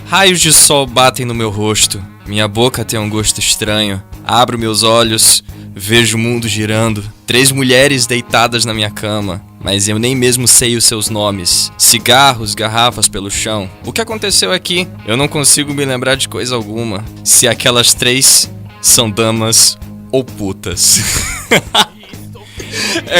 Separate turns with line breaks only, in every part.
Raios de sol batem no meu rosto, minha boca tem um gosto estranho. Abro meus olhos, vejo o mundo girando. 3 mulheres deitadas na minha cama, mas eu nem mesmo sei os seus nomes. Cigarros, garrafas pelo chão. O que aconteceu aqui? Eu não consigo me lembrar de coisa alguma. Se aquelas 3 são damas ou putas.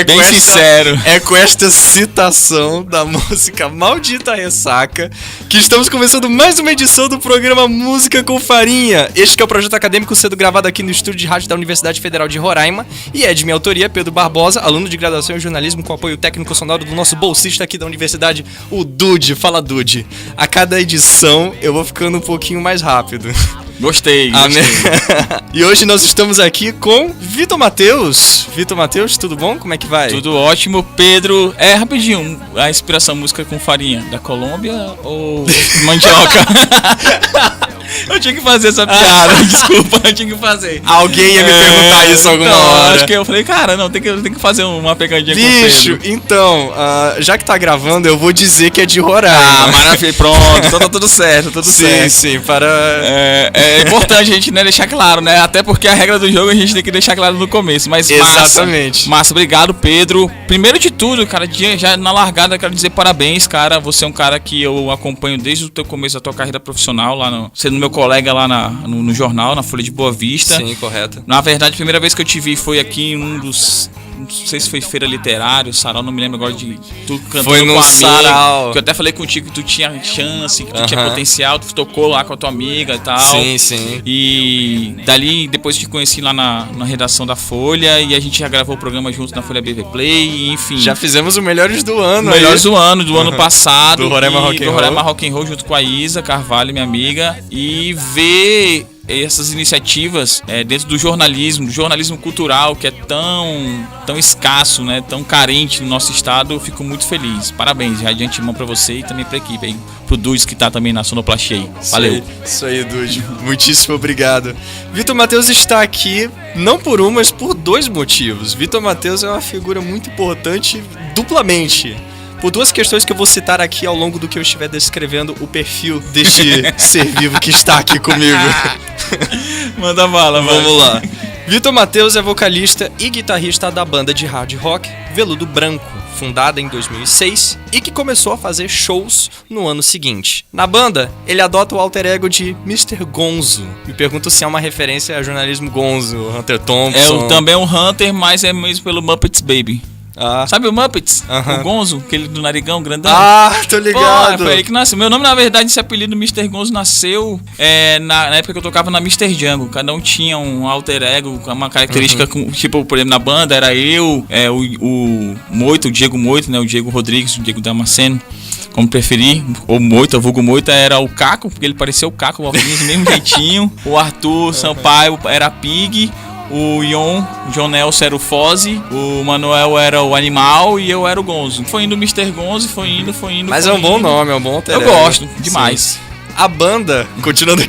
Bem sincero.
É com esta citação da música Maldita Ressaca que estamos começando mais uma edição do programa Música com Farinha. Este que é o projeto acadêmico sendo gravado aqui no estúdio de rádio da Universidade Federal de Roraima e é de minha autoria, Pedro Barbosa, aluno de graduação em jornalismo com apoio técnico sonoro do nosso bolsista aqui da universidade, o Dude. Fala, Dude. A cada edição eu vou ficando um pouquinho mais rápido.
Gostei.
E hoje nós estamos aqui com Vitor Matheus. Vitor Matheus, tudo bom? Como é que vai?
Tudo ótimo, Pedro. Rapidinho, a inspiração música com farinha da Colômbia ou mandioca? Eu tinha que fazer essa piada, desculpa, eu tinha que fazer.
Alguém ia me perguntar isso alguma hora.
Acho que eu falei, cara, não, tem que fazer uma pegadinha com o
Bicho,
Pedro.
então, já que tá gravando, eu vou dizer que é de Roraima.
Ah, maravilha, pronto, então tá tudo certo, tudo certo.
Sim, para...
É importante a gente, né, deixar claro, né, até porque a regra do jogo a gente tem que deixar claro no começo, mas
exatamente.
Massa, obrigado, Pedro. Primeiro de tudo, cara, já na largada quero dizer parabéns, cara, você é um cara que eu acompanho desde o teu começo da tua carreira profissional, sendo meu colega lá no jornal, na Folha de Boa Vista.
Sim, correto.
Na verdade, a primeira vez que eu te vi foi aqui em um dos... Não sei se foi feira literária, sarau, não me lembro agora de tu cantando
foi
com a amiga.
Sarau.
Que eu até falei contigo que tu tinha chance, que tu tinha potencial, tu tocou lá com a tua amiga e tal.
Sim.
E dali, depois te conheci lá na redação da Folha e a gente já gravou o programa junto na Folha BV Play, enfim.
Já fizemos o Melhores do Ano.
Melhores do ano passado.
Do Roraima
Rock and Roll junto com a Isa Carvalho, minha amiga. E ver essas iniciativas dentro do jornalismo cultural, que é tão escasso, né, tão carente no nosso estado, eu fico muito feliz. Parabéns, já de antemão pra você e também pra equipe aí, pro Dudes que tá também na sonoplastia aí. Valeu.
Isso aí, Dude. Muitíssimo obrigado. Vitor Matheus está aqui, não por um, mas por 2 motivos. Vitor Matheus é uma figura muito importante duplamente. Por 2 questões que eu vou citar aqui ao longo do que eu estiver descrevendo o perfil deste ser vivo que está aqui comigo.
Manda bala,
vamos lá. Vitor Matheus é vocalista e guitarrista da banda de hard rock Veludo Branco, fundada em 2006 e que começou a fazer shows no ano seguinte. Na banda, ele adota o alter ego de Mr. Gonzo. Me pergunto se é uma referência ao jornalismo Gonzo, Hunter Thompson.
Também um Hunter, mas é mesmo pelo Muppets Baby. Sabe o Muppets? O Gonzo, aquele do narigão grandão?
Tô ligado.
Foi aí que nasceu. Meu nome, na verdade, esse apelido Mr. Gonzo nasceu na época que eu tocava na Mr. Django. Cada um tinha um alter ego, uma característica, tipo, por exemplo, na banda era eu, o Moito, o Diego Moito, né? O Diego Rodrigues, o Diego Damasceno, como preferir. Ou Moita, o vulgo Moita era o Caco, porque ele parecia o Caco, o mesmo jeitinho. O Arthur Sampaio era a Pig. O John Nelson era o Fozzy, o Manuel era o Animal e eu era o Gonzo. Foi indo o Mr. Gonzo, foi indo.
Mas é um bom nome, é um bom alter ego.
Eu gosto demais.
Sim. A banda, continuando.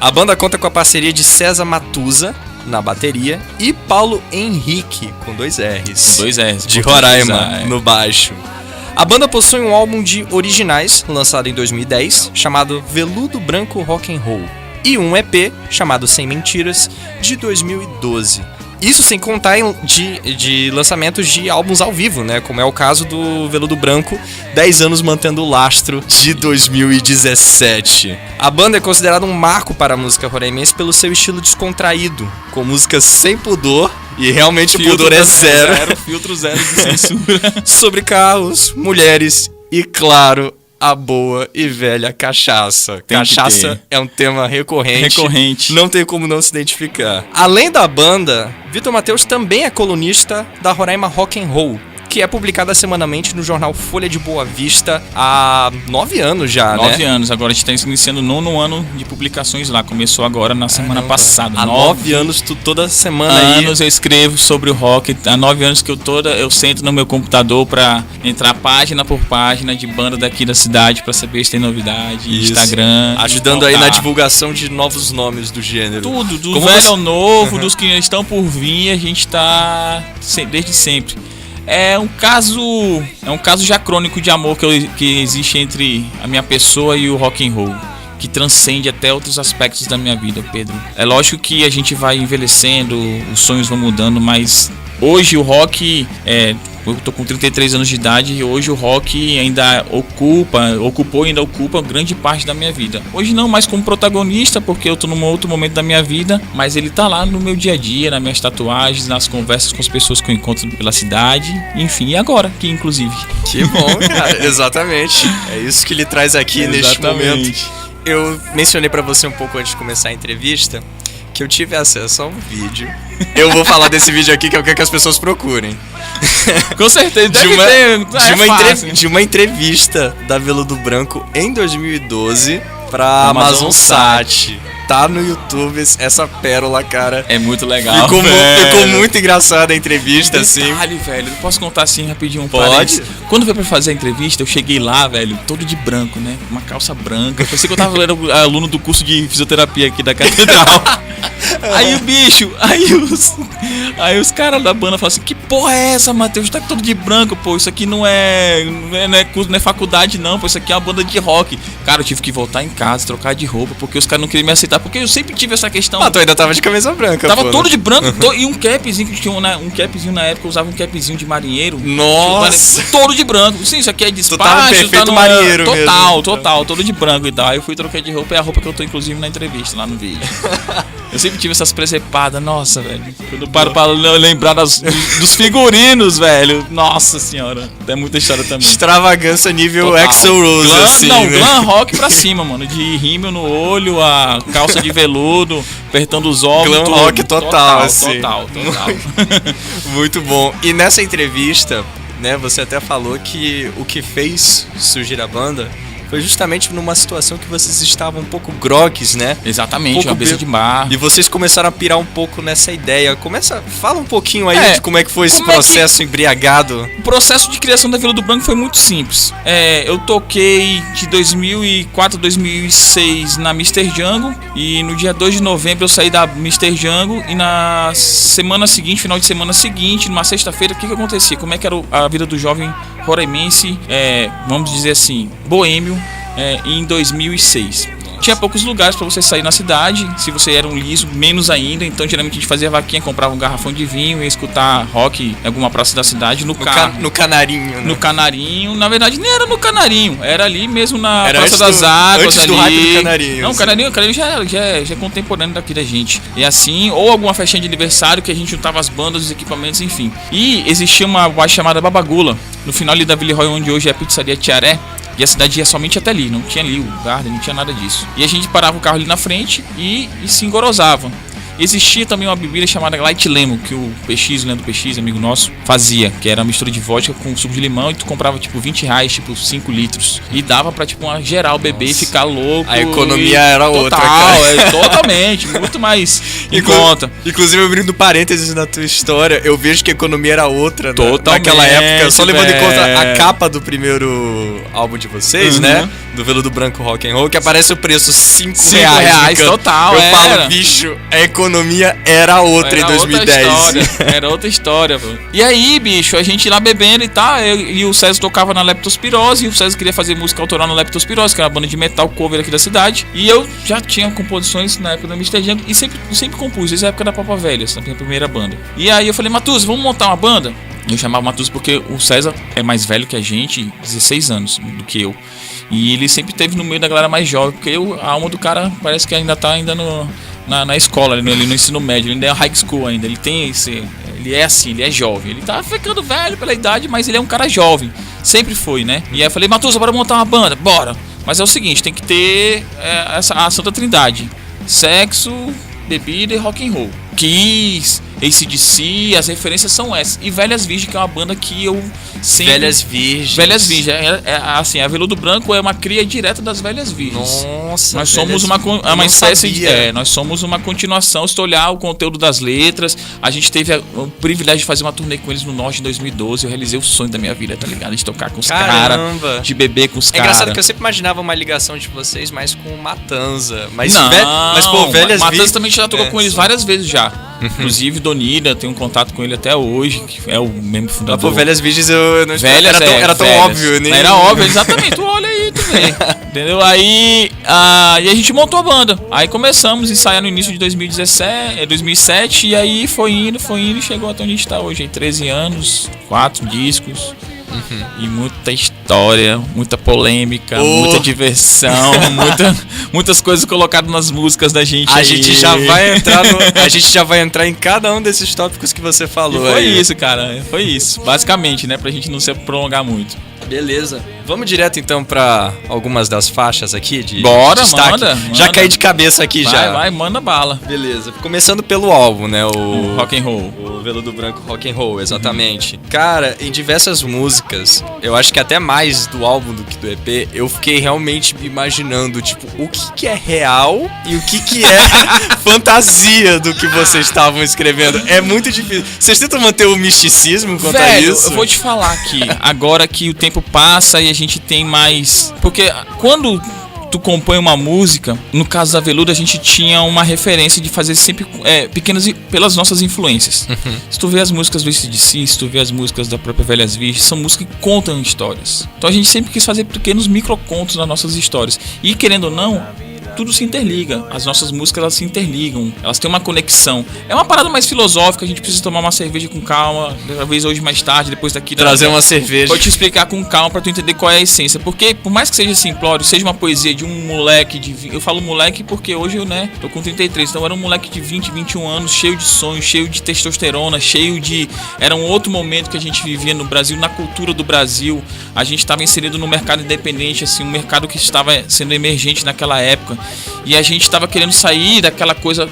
A banda conta com a parceria de César Matusa na bateria e Paulo Henrique, com 2 R's.
2 R's.
De Roraima, no baixo. A banda possui um álbum de originais, lançado em 2010, chamado Veludo Branco Rock and Roll. E um EP chamado Sem Mentiras, de 2012. Isso sem contar de lançamentos de álbuns ao vivo, né? Como é o caso do Veludo Branco, 10 anos mantendo o lastro, de 2017. A banda é considerada um marco para a música roraimense pelo seu estilo descontraído, com músicas sem pudor, e realmente o pudor é zero.
Filtro zero de censura.
Sobre carros, mulheres e, claro, a boa e velha cachaça. Cachaça é um tema recorrente. Não tem como não se identificar. Além da banda, Vitor Matheus também é colunista da Roraima Rock and Roll, que que é publicada semanalmente no jornal Folha de Boa Vista há 9 anos já,
9 anos, agora a gente está iniciando o 9º ano de publicações lá, começou agora na semana passada.
Há 9 anos, toda semana
anos eu escrevo sobre o rock, há 9 anos que eu sento no meu computador pra entrar página por página de banda daqui da cidade pra saber se tem novidade, Instagram.
Ajudando aí na divulgação de novos nomes do gênero.
Tudo, do velho ao novo, dos que estão por vir, a gente tá desde sempre. É um caso já crônico de amor que existe entre a minha pessoa e o rock and roll, que transcende até outros aspectos da minha vida, Pedro. É lógico que a gente vai envelhecendo, os sonhos vão mudando, mas hoje o rock, eu tô com 33 anos de idade e hoje o rock ainda ocupou e ainda ocupa grande parte da minha vida. Hoje não mais como protagonista, porque eu tô num outro momento da minha vida, mas ele tá lá no meu dia a dia, nas minhas tatuagens, nas conversas com as pessoas que eu encontro pela cidade, enfim, e agora aqui inclusive.
Que bom, cara, exatamente. É isso que ele traz aqui neste momento. Eu mencionei pra você um pouco antes de começar a entrevista que eu tive acesso a um vídeo. Eu vou falar desse vídeo aqui que eu quero que as pessoas procurem.
Com certeza,
de uma entrevista da Veludo Branco em 2012 pra Amazon Sat. Tá no YouTube essa pérola, cara.
É muito legal.
Ficou muito engraçada a entrevista, assim.
Velho. Eu posso contar assim rapidinho?
Pode.
Quando veio pra fazer a entrevista, eu cheguei lá, velho, todo de branco, né? Uma calça branca. Eu pensei que eu era aluno do curso de fisioterapia aqui da catedral. Aí o bicho, aí os caras da banda falam assim: que porra é essa, Matheus? Tá todo de branco, pô. Isso aqui não é curso, não é faculdade, não, pô. Isso aqui é uma banda de rock. Cara, eu tive que voltar em casa, trocar de roupa, porque os caras não queriam me aceitar. Porque eu sempre tive essa questão.
Tu ainda tava de camisa branca,
tava todo de branco e um capzinho que tinha um capzinho na época, eu usava um capzinho de marinheiro.
Nossa!
Todo de branco. Sim, isso aqui é despacho.
Tu tava perfeito marinheiro
mesmo. Total, todo de branco e tal. Aí eu fui trocar de roupa, é a roupa que eu tô inclusive na entrevista lá no vídeo. Eu sempre tive essas presepadas, nossa, velho. Quando eu paro pra lembrar dos figurinos, velho. Nossa senhora, é muita história também.
Extravagância nível Axl Rose, assim.
Não, glam rock pra cima, mano. De rímel no olho, a calça de veludo, apertando os ovos.
Glam rock total, assim.
Total.
Muito bom. E nessa entrevista, né, você até falou que o que fez surgir a banda foi justamente numa situação que vocês estavam um pouco grogues, né?
Exatamente, uma mesa de bar.
E vocês começaram a pirar um pouco nessa ideia. Fala um pouquinho aí de como é que foi esse processo embriagado.
O processo de criação da Veludo Branco foi muito simples. Eu toquei de 2004 a 2006 na Mr. Django e no dia 2 de novembro eu saí da Mr. Django e na semana seguinte, final de semana seguinte, numa sexta-feira, o que acontecia? Como é que era a vida do jovem roraimense, vamos dizer assim, boêmio, em 2006. Tinha poucos lugares para você sair na cidade. Se você era um liso, menos ainda. Então geralmente a gente fazia vaquinha, comprava um garrafão de vinho, ia escutar rock em alguma praça da cidade no carro.
No Canarinho, né?
No Canarinho. Na verdade nem era no Canarinho, era ali mesmo na Praça das Águas.
Antes
ali.
Do hype do Canarinho.
Não, o Canarinho já é contemporâneo daqui da gente. E assim, ou alguma festinha de aniversário que a gente juntava as bandas, os equipamentos, enfim. E existia uma boate chamada Babagula, no final ali da Villeroy, onde hoje é a pizzaria Tiaré. E a cidade ia somente até ali, não tinha ali o Garden, não tinha nada disso. E a gente parava o carro ali na frente e se engorosava. Existia também uma bebida chamada Light Lemon, que o PX, o Leandro PX, amigo nosso, fazia, que era uma mistura de vodka com suco de limão, e tu comprava tipo R$20, tipo 5 litros. E dava pra tipo uma geral beber e ficar louco.
A economia era outra, cara.
Totalmente, muito mais em conta.
Inclusive, abrindo parênteses na tua história, eu vejo que a economia era outra, né? Naquela época. Só levando em conta a capa do primeiro álbum de vocês, né? Do Veludo Branco Rock and Roll, que aparece o preço R$5.
Total,
eu falo, bicho, a economia era outra em 2010.
Era outra história, pô. E aí, bicho, a gente lá bebendo e tal, e o César tocava na Leptospirose, e o César queria fazer música autoral na Leptospirose, que era uma banda de metal cover aqui da cidade. E eu já tinha composições na época da Mr. Django, e sempre compus, desde a época da Papa Velha, essa minha primeira banda. E aí eu falei, Matuza, vamos montar uma banda? Eu chamava o Matuza porque o César é mais velho que a gente, 16 anos do que eu. E ele sempre esteve no meio da galera mais jovem, porque a alma do cara parece que ainda tá na escola, ali no ensino médio, ele ainda é high school ainda, ele tem esse... Ele é assim, ele é jovem, ele tá ficando velho pela idade, mas ele é um cara jovem, sempre foi, né? E aí eu falei, Matuza, bora montar uma banda? Bora! Mas é o seguinte, tem que ter a Santa Trindade, sexo, bebida e rock and roll. Kiss, AC/DC, as referências são essas. E Velhas Virgens, que é uma banda que eu sempre...
Velhas Virgens.
Velhas Virgens. Assim, a Veludo Branco é uma cria direta das Velhas Virgens.
Nossa,
nós somos uma espécie de... nós somos uma continuação. Se tu olhar o conteúdo das letras, a gente teve o privilégio de fazer uma turnê com eles no Norte em 2012. Eu realizei o sonho da minha vida, tá ligado? De tocar com os caras, de beber com os caras.
É engraçado que eu sempre imaginava uma ligação de vocês mais com Matanza. Mas
não,
Velhas
Matanza
Virgens...
também já tocou com eles várias vezes já. Inclusive Donida, tenho um contato com ele até hoje, que é o membro fundador.
Mas, pô, Velhas Virgens eu não
Velhas,
era tão óbvio, né?
Era óbvio, exatamente. Tu olha aí, tu vê. Entendeu? Aí e a gente montou a banda. Aí começamos a ensaiar no início de 2007 e aí foi indo e chegou até onde a gente tá hoje. Aí 13 anos, 4 discos. E muita história, muita polêmica, muita diversão, muitas coisas colocadas nas músicas da gente.
A gente já vai entrar em cada um desses tópicos que você falou.
E foi isso, cara. Foi isso. Basicamente, né? Pra gente não se prolongar muito.
Beleza. Vamos direto então pra algumas das faixas aqui de
Bora,
destaque.
manda.
Já caí de cabeça aqui já.
Vai, manda bala.
Beleza. Começando pelo álbum, né? O
Rock and Roll.
O Veludo Branco Rock and Roll, exatamente. Cara, em diversas músicas, eu acho que até mais do álbum do que do EP, eu fiquei realmente imaginando, tipo, o que é real e o que é fantasia do que vocês estavam escrevendo. É muito difícil. Vocês tentam manter o misticismo quanto a isso?
Eu vou te falar aqui, agora que o tempo passa e a gente tem mais... Porque quando tu compõe uma música, no caso da Veludo, a gente tinha uma referência de fazer sempre pequenas pelas nossas influências. Se tu vê as músicas do AC/DC, se tu vê as músicas da própria Velhas Virgens, são músicas que contam histórias. Então a gente sempre quis fazer pequenos microcontos nas nossas histórias. E querendo ou não, tudo se interliga. As nossas músicas, elas se interligam. Elas têm uma conexão. É uma parada mais filosófica. A gente precisa tomar uma cerveja com calma. Talvez hoje mais tarde, depois daqui...
Trazer uma cerveja.
Vou te explicar com calma pra tu entender qual é a essência. Porque, por mais que seja simplório, seja uma poesia de um moleque de... Eu falo moleque porque hoje eu, tô com 33. Então eu era um moleque de 20, 21 anos, cheio de sonhos, cheio de testosterona, cheio de... Era um outro momento que a gente vivia no Brasil, na cultura do Brasil. A gente estava inserido no mercado independente, assim, um mercado que estava sendo emergente naquela época. E a gente estava querendo sair daquela coisa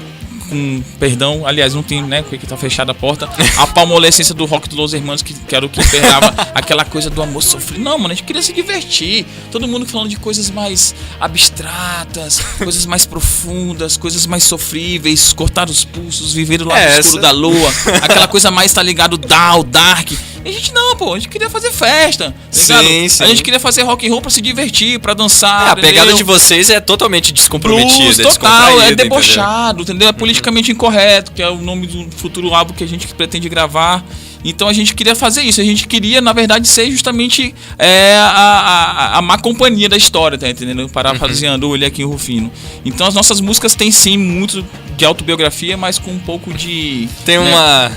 com perdão, aliás, não tem, né, porque tá fechada a porta, a palmolescência do rock dos Los Hermanos, que era o que pegava aquela coisa do amor sofrido. Não, mano, a gente queria se divertir. Todo mundo falando de coisas mais abstratas, coisas mais profundas, coisas mais sofríveis, cortar os pulsos, viver o lado escuro da lua, aquela coisa mais, tá ligado, dark. E a gente não, pô, a gente queria fazer festa, tá ligado? Sim. A gente queria fazer rock and roll pra se divertir, pra dançar.
A pegada de vocês é totalmente descomprometida.
Blues, total, é debochado, entendeu? É politicamente incorreto, que é o nome do futuro álbum que a gente pretende gravar. Então a gente queria fazer isso, a gente queria, na verdade, ser justamente a má companhia da história, tá entendendo? Parafraseando o Eliakim Rufino. Então as nossas músicas têm sim muito de autobiografia, mas com um pouco de...
Tem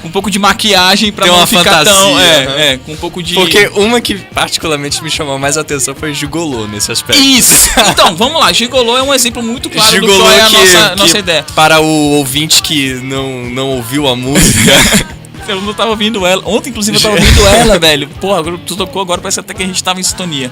um pouco de maquiagem pra não ficar
fantasia,
tão... com um pouco de...
Porque uma que particularmente me chamou mais atenção foi Gigolô nesse aspecto.
Isso! Então, vamos lá, Gigolô é um exemplo muito claro Gigolô do que é a nossa ideia.
Para o ouvinte que não ouviu a música...
Eu não tava ouvindo ela. Ontem, inclusive, eu tava ouvindo ela, velho. Porra, tu tocou agora, parece até que a gente tava em sintonia.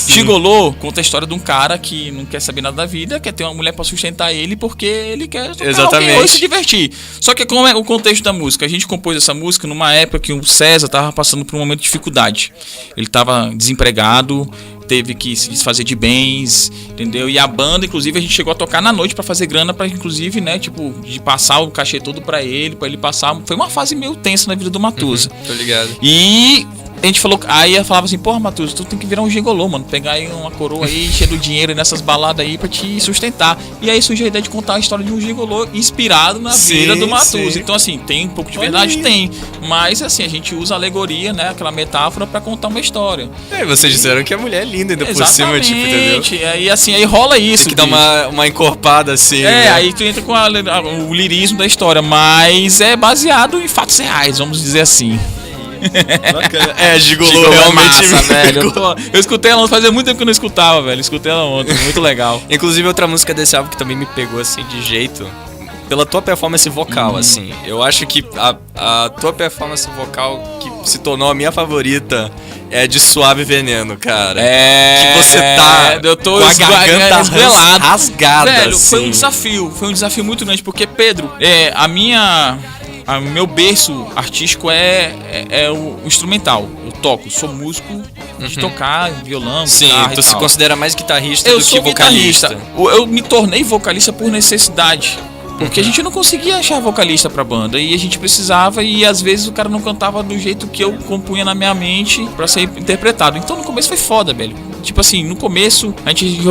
Gigolô conta a história de um cara que não quer saber nada da vida, quer ter uma mulher pra sustentar ele porque ele quer tocar ou se divertir. Só que como é o contexto da música? A gente compôs essa música numa época que o César tava passando por um momento de dificuldade. Ele tava desempregado, teve que se desfazer de bens, entendeu? E a banda, inclusive, a gente chegou a tocar na noite pra fazer grana, pra inclusive, né, tipo, de passar o cachê todo pra ele passar. Foi uma fase meio tensa na vida do Matuza.
Tô ligado.
E a gente falou, aí eu falava assim, porra, Matuza, tu tem que virar um gigolô, mano, pegar aí uma coroa aí, cheia do dinheiro nessas baladas aí pra te sustentar. E aí surgiu a ideia de contar a história de um gigolô inspirado na vida do Matuza. Então, assim, tem um pouco de verdade? Tem. Mas, assim, a gente usa a alegoria, né, aquela metáfora pra contar uma história.
Vocês disseram que a mulher é linda ainda por cima, tipo, entendeu?
Aí, assim, aí rola isso.
Tem que dar uma encorpada, assim.
Né? Aí tu entra com o lirismo da história, mas é baseado em fatos reais, vamos dizer assim.
Bacana. Gigolô realmente
massa, velho. Eu escutei ela fazia muito tempo que eu não escutava, velho. Escutei ela ontem, muito legal.
Inclusive, outra música desse álbum que também me pegou assim de jeito, pela tua performance vocal, assim. Eu acho que a tua performance vocal que se tornou a minha favorita é de Suave Veneno, cara.
Que
você tá
eu tô
com a garganta rasgada.
Velho,
assim.
foi um desafio muito grande, porque, Pedro, meu berço artístico é o instrumental. Eu toco, sou músico de tocar violão,
Sim,
guitarra
tu
e
se
tal.
considera mais guitarrista
Eu
do que
sou
vocalista.
guitarrista. Eu me tornei vocalista por necessidade. Porque a gente não conseguia achar vocalista pra banda. E a gente precisava, e às vezes o cara não cantava do jeito que eu compunha na minha mente pra ser interpretado. Então no começo foi foda, velho. Tipo assim, no começo a gente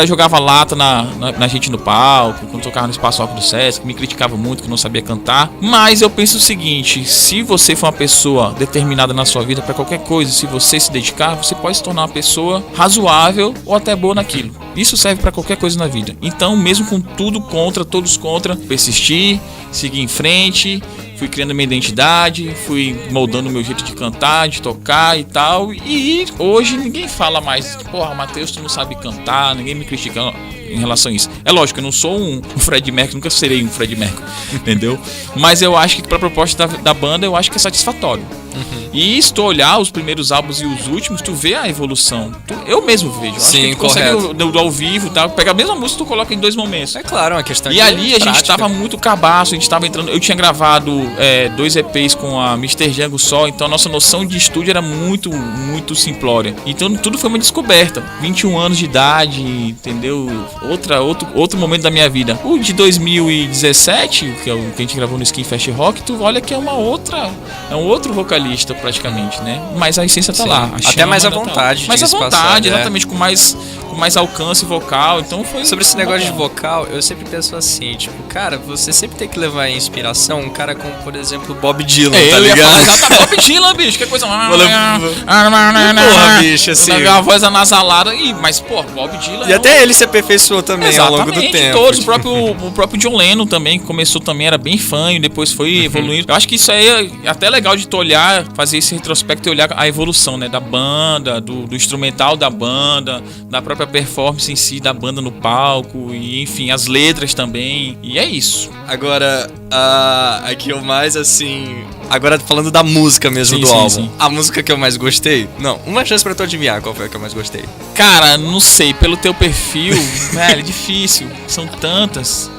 jogava lata na gente no palco, quando tocava no Espaço Rock do Sesc, me criticava muito que não sabia cantar. Mas eu penso o seguinte: se você for uma pessoa determinada na sua vida pra qualquer coisa, se você se dedicar, você pode se tornar uma pessoa razoável ou até boa naquilo. Isso serve pra qualquer coisa na vida. Então, mesmo com tudo contra, todos contra, persistir, seguir em frente, fui criando minha identidade, fui moldando o meu jeito de cantar, de tocar e tal. E hoje ninguém fala mais, porra, Matheus, tu não sabe cantar, ninguém me critica em relação a isso. É lógico, eu não sou um Fred Mercury, nunca serei um Fred Mercury, entendeu? Mas eu acho que pra proposta da banda, eu acho que é satisfatório. E se tu olhar os primeiros álbuns e os últimos, tu vê a evolução. Eu mesmo vejo.
Sim,
acho que tu consegue do ao vivo, tá? Pega a mesma música, tu coloca em 2 momentos.
É claro, é uma questão
E
de
ali a gente
prática.
tava muito cabaço, a gente tava entrando. Eu tinha gravado 2 EPs com a Mr. Django só, então a nossa noção de estúdio era muito, muito simplória. Então tudo foi uma descoberta. 21 anos de idade, entendeu? Outro momento da minha vida. O de 2017, que é o que a gente gravou no Skin Fest Rock, tu olha que é um outro vocalista praticamente, né? Mas a essência tá
Sim.
lá.
Até mais à
ainda tá lá.
vontade,
Mais à
diga-se
vontade,
passagem,
exatamente, com mais alcance vocal. Então foi.
Sobre esse
foi
negócio de
bacana.
vocal, eu sempre penso assim, tipo, cara, você sempre tem que levar em inspiração um cara como, por exemplo, Bob Dylan, tá
Eu ia falar
ligado?
exatamente, Bob Dylan, bicho, que coisa.
Porra, bicho, assim.
A voz anasalada, mas, pô, Bob Dylan.
E até ele se aperfeiçoou também ao longo do
Exatamente,
tempo.
todos.
tipo.
O próprio John Lennon também, que começou também, era bem fã e depois foi evoluindo. Eu acho que isso aí é até legal de tu olhar, fazer esse retrospecto e olhar a evolução, né? Da banda, do instrumental da banda, da própria performance em si da banda no palco, e enfim, as letras também. E é isso.
Agora, a que eu mais, assim... Agora falando da música mesmo
Sim,
do
sim,
álbum.
sim.
A música que eu mais gostei... Não, uma chance pra tu adivinhar qual foi a que eu mais gostei.
Cara, não sei, pelo teu perfil, velho, é difícil. São tantas.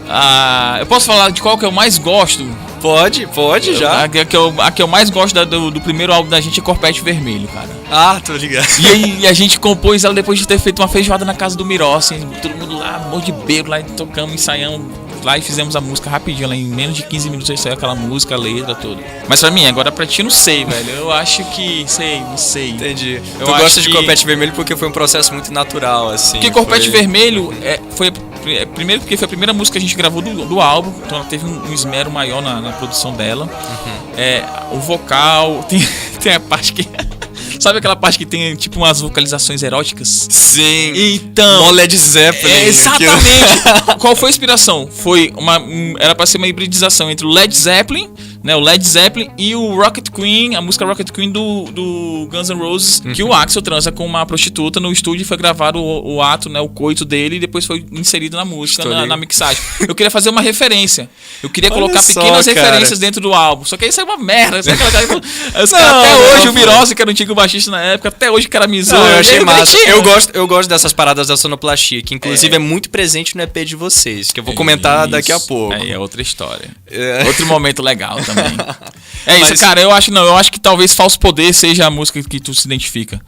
Eu posso falar de qual que eu mais gosto?
Pode já.
A que eu mais gosto do primeiro álbum da gente é Corpete Vermelho, cara.
Ah, tô ligado.
E aí a gente compôs ela depois de ter feito uma feijoada na casa do Miró, assim, todo mundo lá, amor de bêbado, lá tocamos, ensaiamos lá e fizemos a música rapidinho, lá em menos de 15 minutos a gente saiu aquela música, a letra, tudo. Mas pra mim, agora pra ti eu não sei, velho. Eu acho que, não sei.
Entendi.
Eu
Tu
acho
gosta de
que-
Corpete Vermelho porque foi um processo muito natural, assim.
Porque Corpete
foi...
Vermelho foi primeiro porque foi a primeira música que a gente gravou do álbum, então ela teve um esmero maior na produção dela. O vocal, tem a parte que... Sabe aquela parte que tem tipo umas vocalizações eróticas?
Sim.
Então...
Mó Led Zeppelin.
Exatamente. Qual foi a inspiração? Era pra ser uma hibridização entre o Led Zeppelin, né? O Led Zeppelin e o Rocket Queen, a música Rocket Queen do Guns N' Roses, que o Axl transa com uma prostituta no estúdio e foi gravado o ato, né? O coito dele e depois foi inserido na música, na mixagem. Eu queria fazer uma referência. Eu queria
Olha
colocar
só,
pequenas
cara.
referências dentro do álbum. Só que aí saiu uma merda. Sabe até
não,
hoje
não,
o Mirossi, que era o antigo baixista na época, até hoje caramizou.
Não, eu achei massa.
Bonitinho.
Eu gosto dessas paradas da sonoplastia, que inclusive é muito presente no EP de vocês, que eu vou comentar daqui a pouco.
Aí é outra história.
É.
Outro momento legal também. É
Mas-
isso, cara. Eu acho que talvez Falso Poder seja a música que tu se identifica.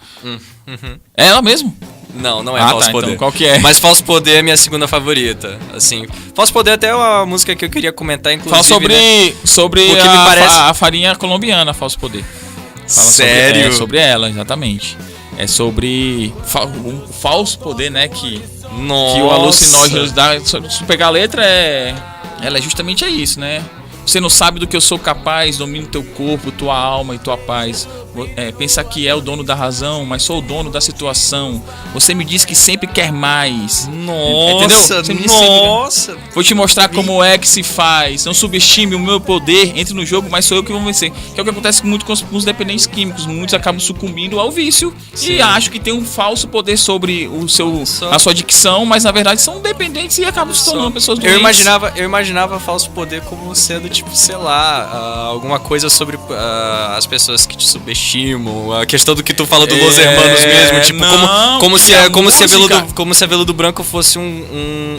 É ela mesmo?
Não é
Ah,
Falso
tá,
Poder.
então qual que é?
Mas Falso Poder é minha segunda favorita. Assim, Falso Poder até é uma música que eu queria comentar, inclusive.
Fala sobre
O que me parece-
a farinha colombiana, Falso Poder. Fala
Sério?
Sobre ela, exatamente. É sobre o falso poder, né? Que
Nossa.
o alucinógeno dá. Se tu pegar a letra, ela é justamente isso, né? Você não sabe do que eu sou capaz, domino teu corpo, tua alma e tua paz. Pensa que é o dono da razão, mas sou o dono da situação. Você me diz que sempre quer mais. Entendeu?
Nossa,
Você me diz
nossa.
Vou te mostrar como é que se faz. Não subestime o meu poder, entre no jogo, mas sou eu que vou vencer. Que é o que acontece muito com os dependentes químicos. Muitos acabam sucumbindo ao vício.
Sim.
E acham que tem um falso poder sobre a sua dicção, mas na verdade são dependentes e acabam se tornando pessoas doentes.
Eu imaginava Falso Poder como sendo tipo, sei lá, alguma coisa sobre as pessoas que te subestimam, a questão do que tu fala do Los Hermanos mesmo, tipo,
não,
como se a Veludo Branco fosse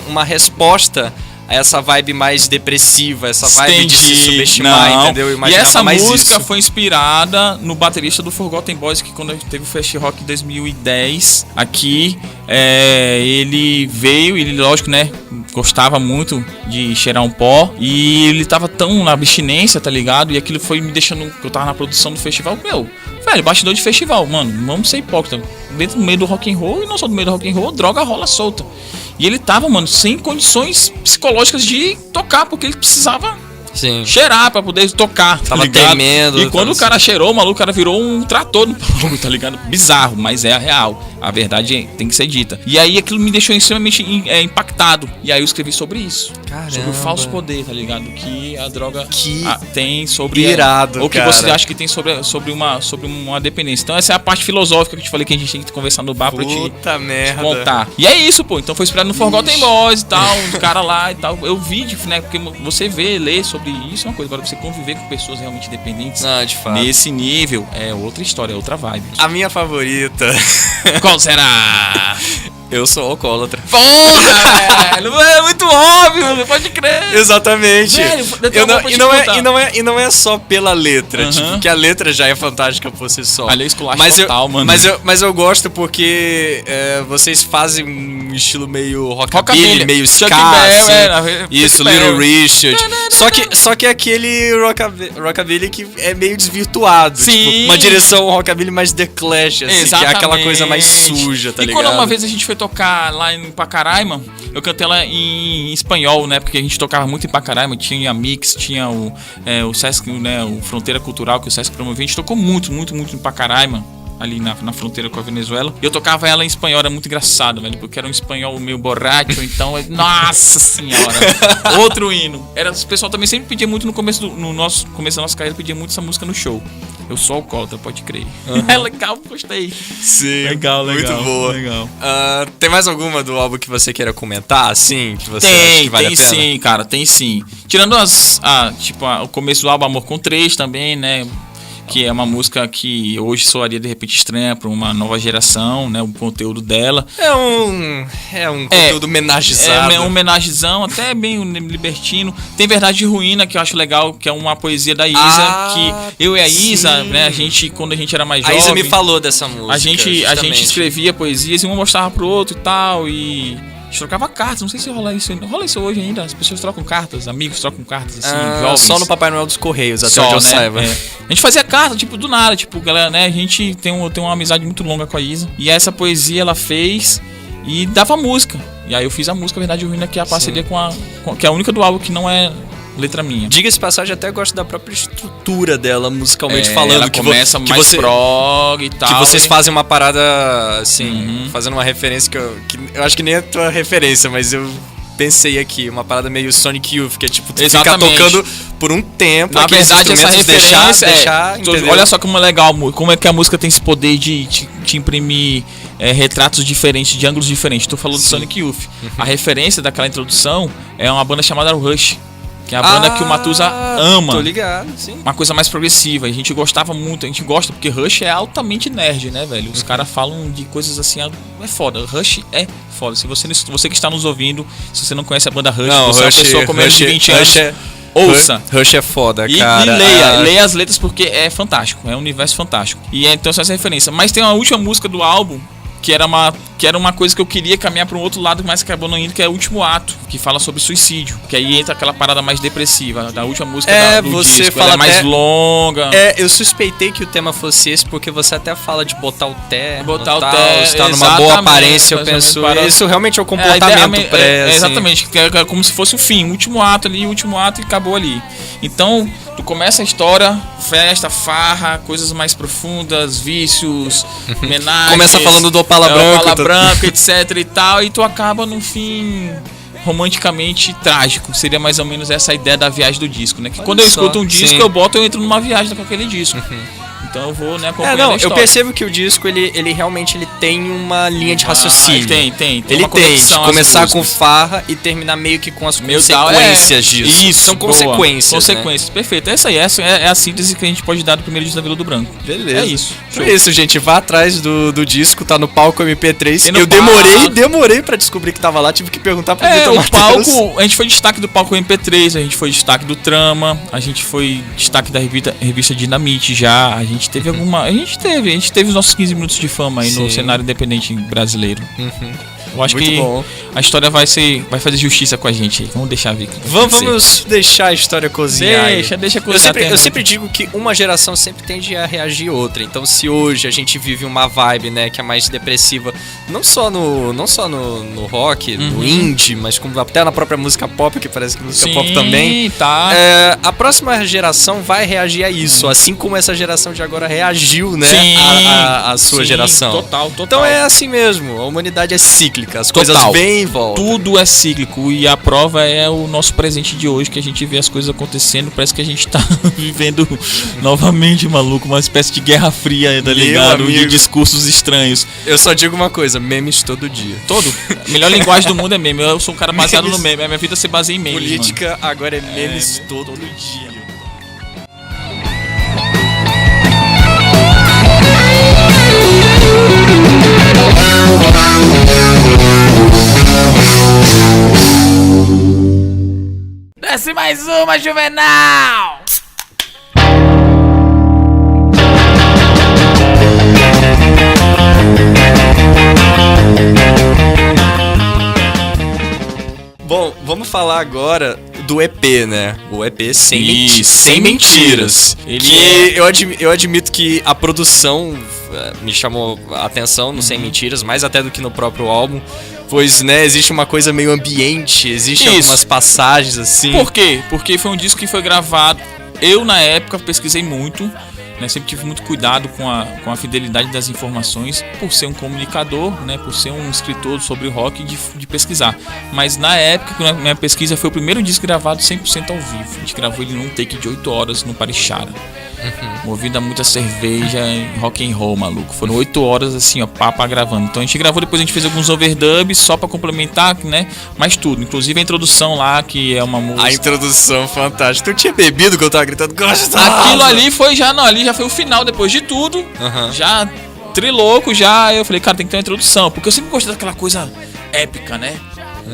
uma resposta a essa vibe mais depressiva, essa vibe de se subestimar, entendeu?
E essa música foi inspirada no baterista do Forgotten Boys, que quando teve o Fest Rock em 2010 aqui, ele veio, ele lógico, né, gostava muito de cheirar um pó, e ele tava tão na abstinência, tá ligado? E aquilo foi me deixando, eu tava na produção do festival, velho, bastidor de festival, mano, vamos ser hipócrita, dentro do meio do rock and roll, e não só do meio do rock and roll, droga rola solta. E ele tava, mano, sem condições psicológicas de tocar, porque ele precisava cheirar pra poder tocar.
Tava temendo.
E quando o cara cheirou, o cara virou um trator no palco, tá ligado? Bizarro, mas é a real. A verdade tem que ser dita. E aí aquilo me deixou extremamente impactado. E aí eu escrevi sobre isso.
Caramba.
Sobre o falso poder, tá ligado? Que a droga tem sobre...
Irado,
ou que você acha que tem sobre uma dependência. Então essa é a parte filosófica que eu te falei que a gente tem que conversar no bar pra te contar. E é isso, pô. Então foi inspirado no Forgotten Boys e tal, um cara lá e tal. Eu vi, né? Porque você lê sobre isso é uma coisa. Agora você conviver com pessoas realmente dependentes
de fato.
Nesse nível é outra história, é outra vibe.
A minha favorita...
Qual será?
Eu sou alcoólatra.
Porra, velho! É muito óbvio, pode crer.
Exatamente.
Velho,
e não é só pela letra, tipo, que a letra já é fantástica por si só.
Ali é esculacho total, mano.
Mas eu gosto porque vocês fazem um estilo meio rockabilly, meio ska, assim. Isso, Little Richard. Só que é aquele rockabilly que é meio desvirtuado.
Sim.
Tipo, uma direção rockabilly mais The Clash, assim, exatamente. Que é aquela coisa mais suja, tá ligado?
E quando uma vez a gente foi tocar lá em Pacaraima, eu cantei ela em espanhol, né? Porque a gente tocava muito em Pacaraima, tinha a Mix, tinha o Sesc, né? O Fronteira Cultural que o Sesc promovia. A gente tocou muito em Pacaraima, ali na fronteira com a Venezuela. E eu tocava ela em espanhol, era muito engraçado, velho, porque era um espanhol meio borracho, então, nossa senhora, outro hino. O pessoal também sempre pedia muito no começo da nossa carreira, pedia muito essa música no show. Eu sou alcoólatra, pode crer. É legal, gostei.
Sim,
legal.
Muito boa.
Legal.
Tem mais alguma do álbum que você queira comentar, assim, que você acha que vale a pena?
Tem sim, cara, tem sim. Tirando o começo do álbum Amor com 3 também, né? Que é uma música que hoje soaria de repente estranha para uma nova geração, né? O conteúdo dela.
É um conteúdo homenagizado.
É um homenagezão, até bem libertino. Tem Verdade de Ruína, que eu acho legal, que é uma poesia da Isa. Que eu e a Isa, né? Quando a gente era mais jovem...
A Isa me falou dessa música.
A gente escrevia poesias e um mostrava pro outro e tal, e... A gente trocava cartas, não sei se rola isso hoje ainda. As pessoas trocam cartas, amigos trocam cartas, assim, jovens.
Só no Papai Noel dos Correios, até onde eu saiba.
A gente fazia carta, tipo, do nada, tipo, galera, né? A gente tem uma amizade muito longa com a Isa. E essa poesia ela fez e dava música. E aí eu fiz a música Verdade Ruína, que é a parceria que é a única do álbum que não é letra minha.
Diga-se passagem, até gosto da própria estrutura dela, musicalmente falando.
Ela começa mais prog e tal.
Que vocês fazem uma parada, assim, fazendo uma referência que eu acho que nem é a tua referência, mas eu pensei aqui, uma parada meio Sonic Youth, que é tipo, tu ficar tocando por um tempo.
Na verdade, essa referência olha só como é legal, como é que a música tem esse poder de te imprimir retratos diferentes, de ângulos diferentes. Tu falou do Sonic Youth. A referência daquela introdução é uma banda chamada Rush, que é a banda que o Matusa ama.
Tô ligado, sim.
Uma coisa mais progressiva. A gente gostava muito, a gente gosta, porque Rush é altamente nerd, né, velho? Os caras falam de coisas assim, é foda. Rush é foda. Se você que está nos ouvindo, se você não conhece a banda Rush, você é uma pessoa com menos de 20 anos. Ouça.
Rush é foda, cara.
E leia as letras, porque é fantástico. É um universo fantástico. E então essa referência. Mas tem uma última música do álbum, que era uma coisa que eu queria caminhar para um outro lado, mas acabou não indo, que é o Último Ato, que fala sobre suicídio. Que aí entra aquela parada mais depressiva, da última música do disco. Ela é mais longa.
Eu suspeitei que o tema fosse esse, porque você até fala de botar o terno,
estar
numa boa aparência, eu penso. Isso realmente é o comportamento
exatamente, que é como se fosse o fim, o último ato ali, e acabou ali. Então, tu começa a história, festa, farra, coisas mais profundas, vícios, homenagens.
Começa falando do Opala
Branco, etc e tal, e tu acaba num fim romanticamente trágico. Seria mais ou menos essa a ideia da viagem do disco, né? Que quando eu escuto um disco, eu entro numa viagem com aquele disco. Então eu vou, né,
É,
acompanhando
não,
a
eu
história.
percebo que o disco, ele realmente ele tem uma linha de raciocínio.
Tem
Ele
uma
tem, de
conexão às
começar com
músicas.
farra e terminar meio que com as
Meu
consequências disso.
Isso,
São
boa.
consequências,
Consequências, perfeito. Essa é a síntese que a gente pode dar do primeiro disco da Veludo Branco.
Beleza.
É isso.
Então é isso, gente. Vá atrás do disco, tá no palco MP3.
Tem no
Eu
palco.
demorei pra descobrir que tava lá, tive que perguntar pro
É,
Vitor
o
Matheus.
palco, a gente foi destaque do palco MP3, a gente foi destaque do Trama, a gente foi destaque da revista Dinamite já, a gente teve a gente teve os nossos 15 minutos de fama aí no
Sim.
cenário independente brasileiro. Eu acho
Muito
que
bom.
a história vai fazer justiça com a gente aí. Vamos deixar ver.
Vamos deixar a história cozinhar. aí.
Deixa cozinhar.
Eu sempre digo que uma geração sempre tende a reagir a outra. Então, se hoje a gente vive uma vibe, né, que é mais depressiva, não só no rock, no indie, mas como até na própria música pop, que parece que música pop também.
Tá.
A próxima geração vai reagir a isso, assim como essa geração de agora reagiu, né,
Sim,
a sua
sim,
geração.
Total.
Então é assim mesmo, a humanidade é cíclica, as
Total.
coisas vêm e voltam.
Tudo é cíclico e a prova é o nosso presente de hoje, que a gente vê as coisas acontecendo, parece que a gente tá vivendo novamente, maluco, uma espécie de guerra fria, tá ligado? De
amigo.
discursos estranhos.
Eu só digo uma coisa, memes todo dia.
Todo. A melhor linguagem do mundo é meme. Eu sou um cara baseado
Memes.
no meme. A minha vida se baseia em memes.
Política agora é memes todo dia.
Mano. Desce mais uma, Juvenal!
Bom, vamos falar agora do EP, né? O EP
Isso,
Sem Mentiras.
Ele
Que eu admito que a produção me chamou a atenção no Sem Mentiras, mais até do que no próprio álbum. Pois, né, existe uma coisa meio ambiente, existe
Isso.
algumas passagens assim.
Por quê? Porque foi um disco que foi gravado. Eu, na época, pesquisei muito, né? Sempre tive muito cuidado com a fidelidade das informações, por ser um comunicador, né? Por ser um escritor sobre rock, de pesquisar. Mas na época, na minha pesquisa, foi o primeiro disco gravado 100% ao vivo. A gente gravou ele num take de 8 horas no Parixara. Movido a muita cerveja e rock and roll, maluco. Foram 8 horas assim, ó, papa gravando. Então a gente gravou, depois a gente fez alguns overdubs só pra complementar, né? Mas tudo, inclusive a introdução lá, que é uma música.
A introdução fantástica. Tu tinha bebido que eu tava gritando gostoso?
Aquilo ali foi já, não, ali já foi o final depois de tudo. Já trilouco, já. Eu falei, cara, tem que ter uma introdução. Porque eu sempre gostei daquela coisa épica, né?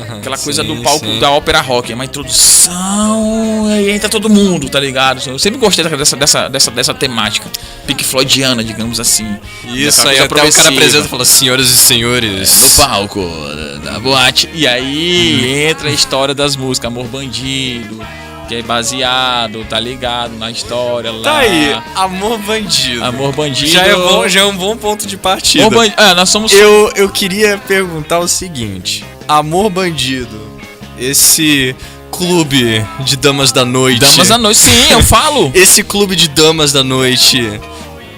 Aquela coisa do palco da ópera rock. É uma introdução e aí entra todo mundo, tá ligado? Eu sempre gostei dessa temática Pink Floydiana, digamos assim.
Isso
Daquela
aí,
coisa
até o cara
progressiva.
apresenta e fala, senhoras e senhores.
No palco da boate. E aí entra a história das músicas, Amor Bandido, que é baseado, tá ligado, na história lá.
Tá aí, Amor Bandido.
Amor Bandido.
Já é um bom ponto de partida.
Amor Bandido. Nós somos.
Eu queria perguntar o seguinte: Amor Bandido, esse clube de damas da noite.
Damas da noite, sim, eu falo.
Esse clube de damas da noite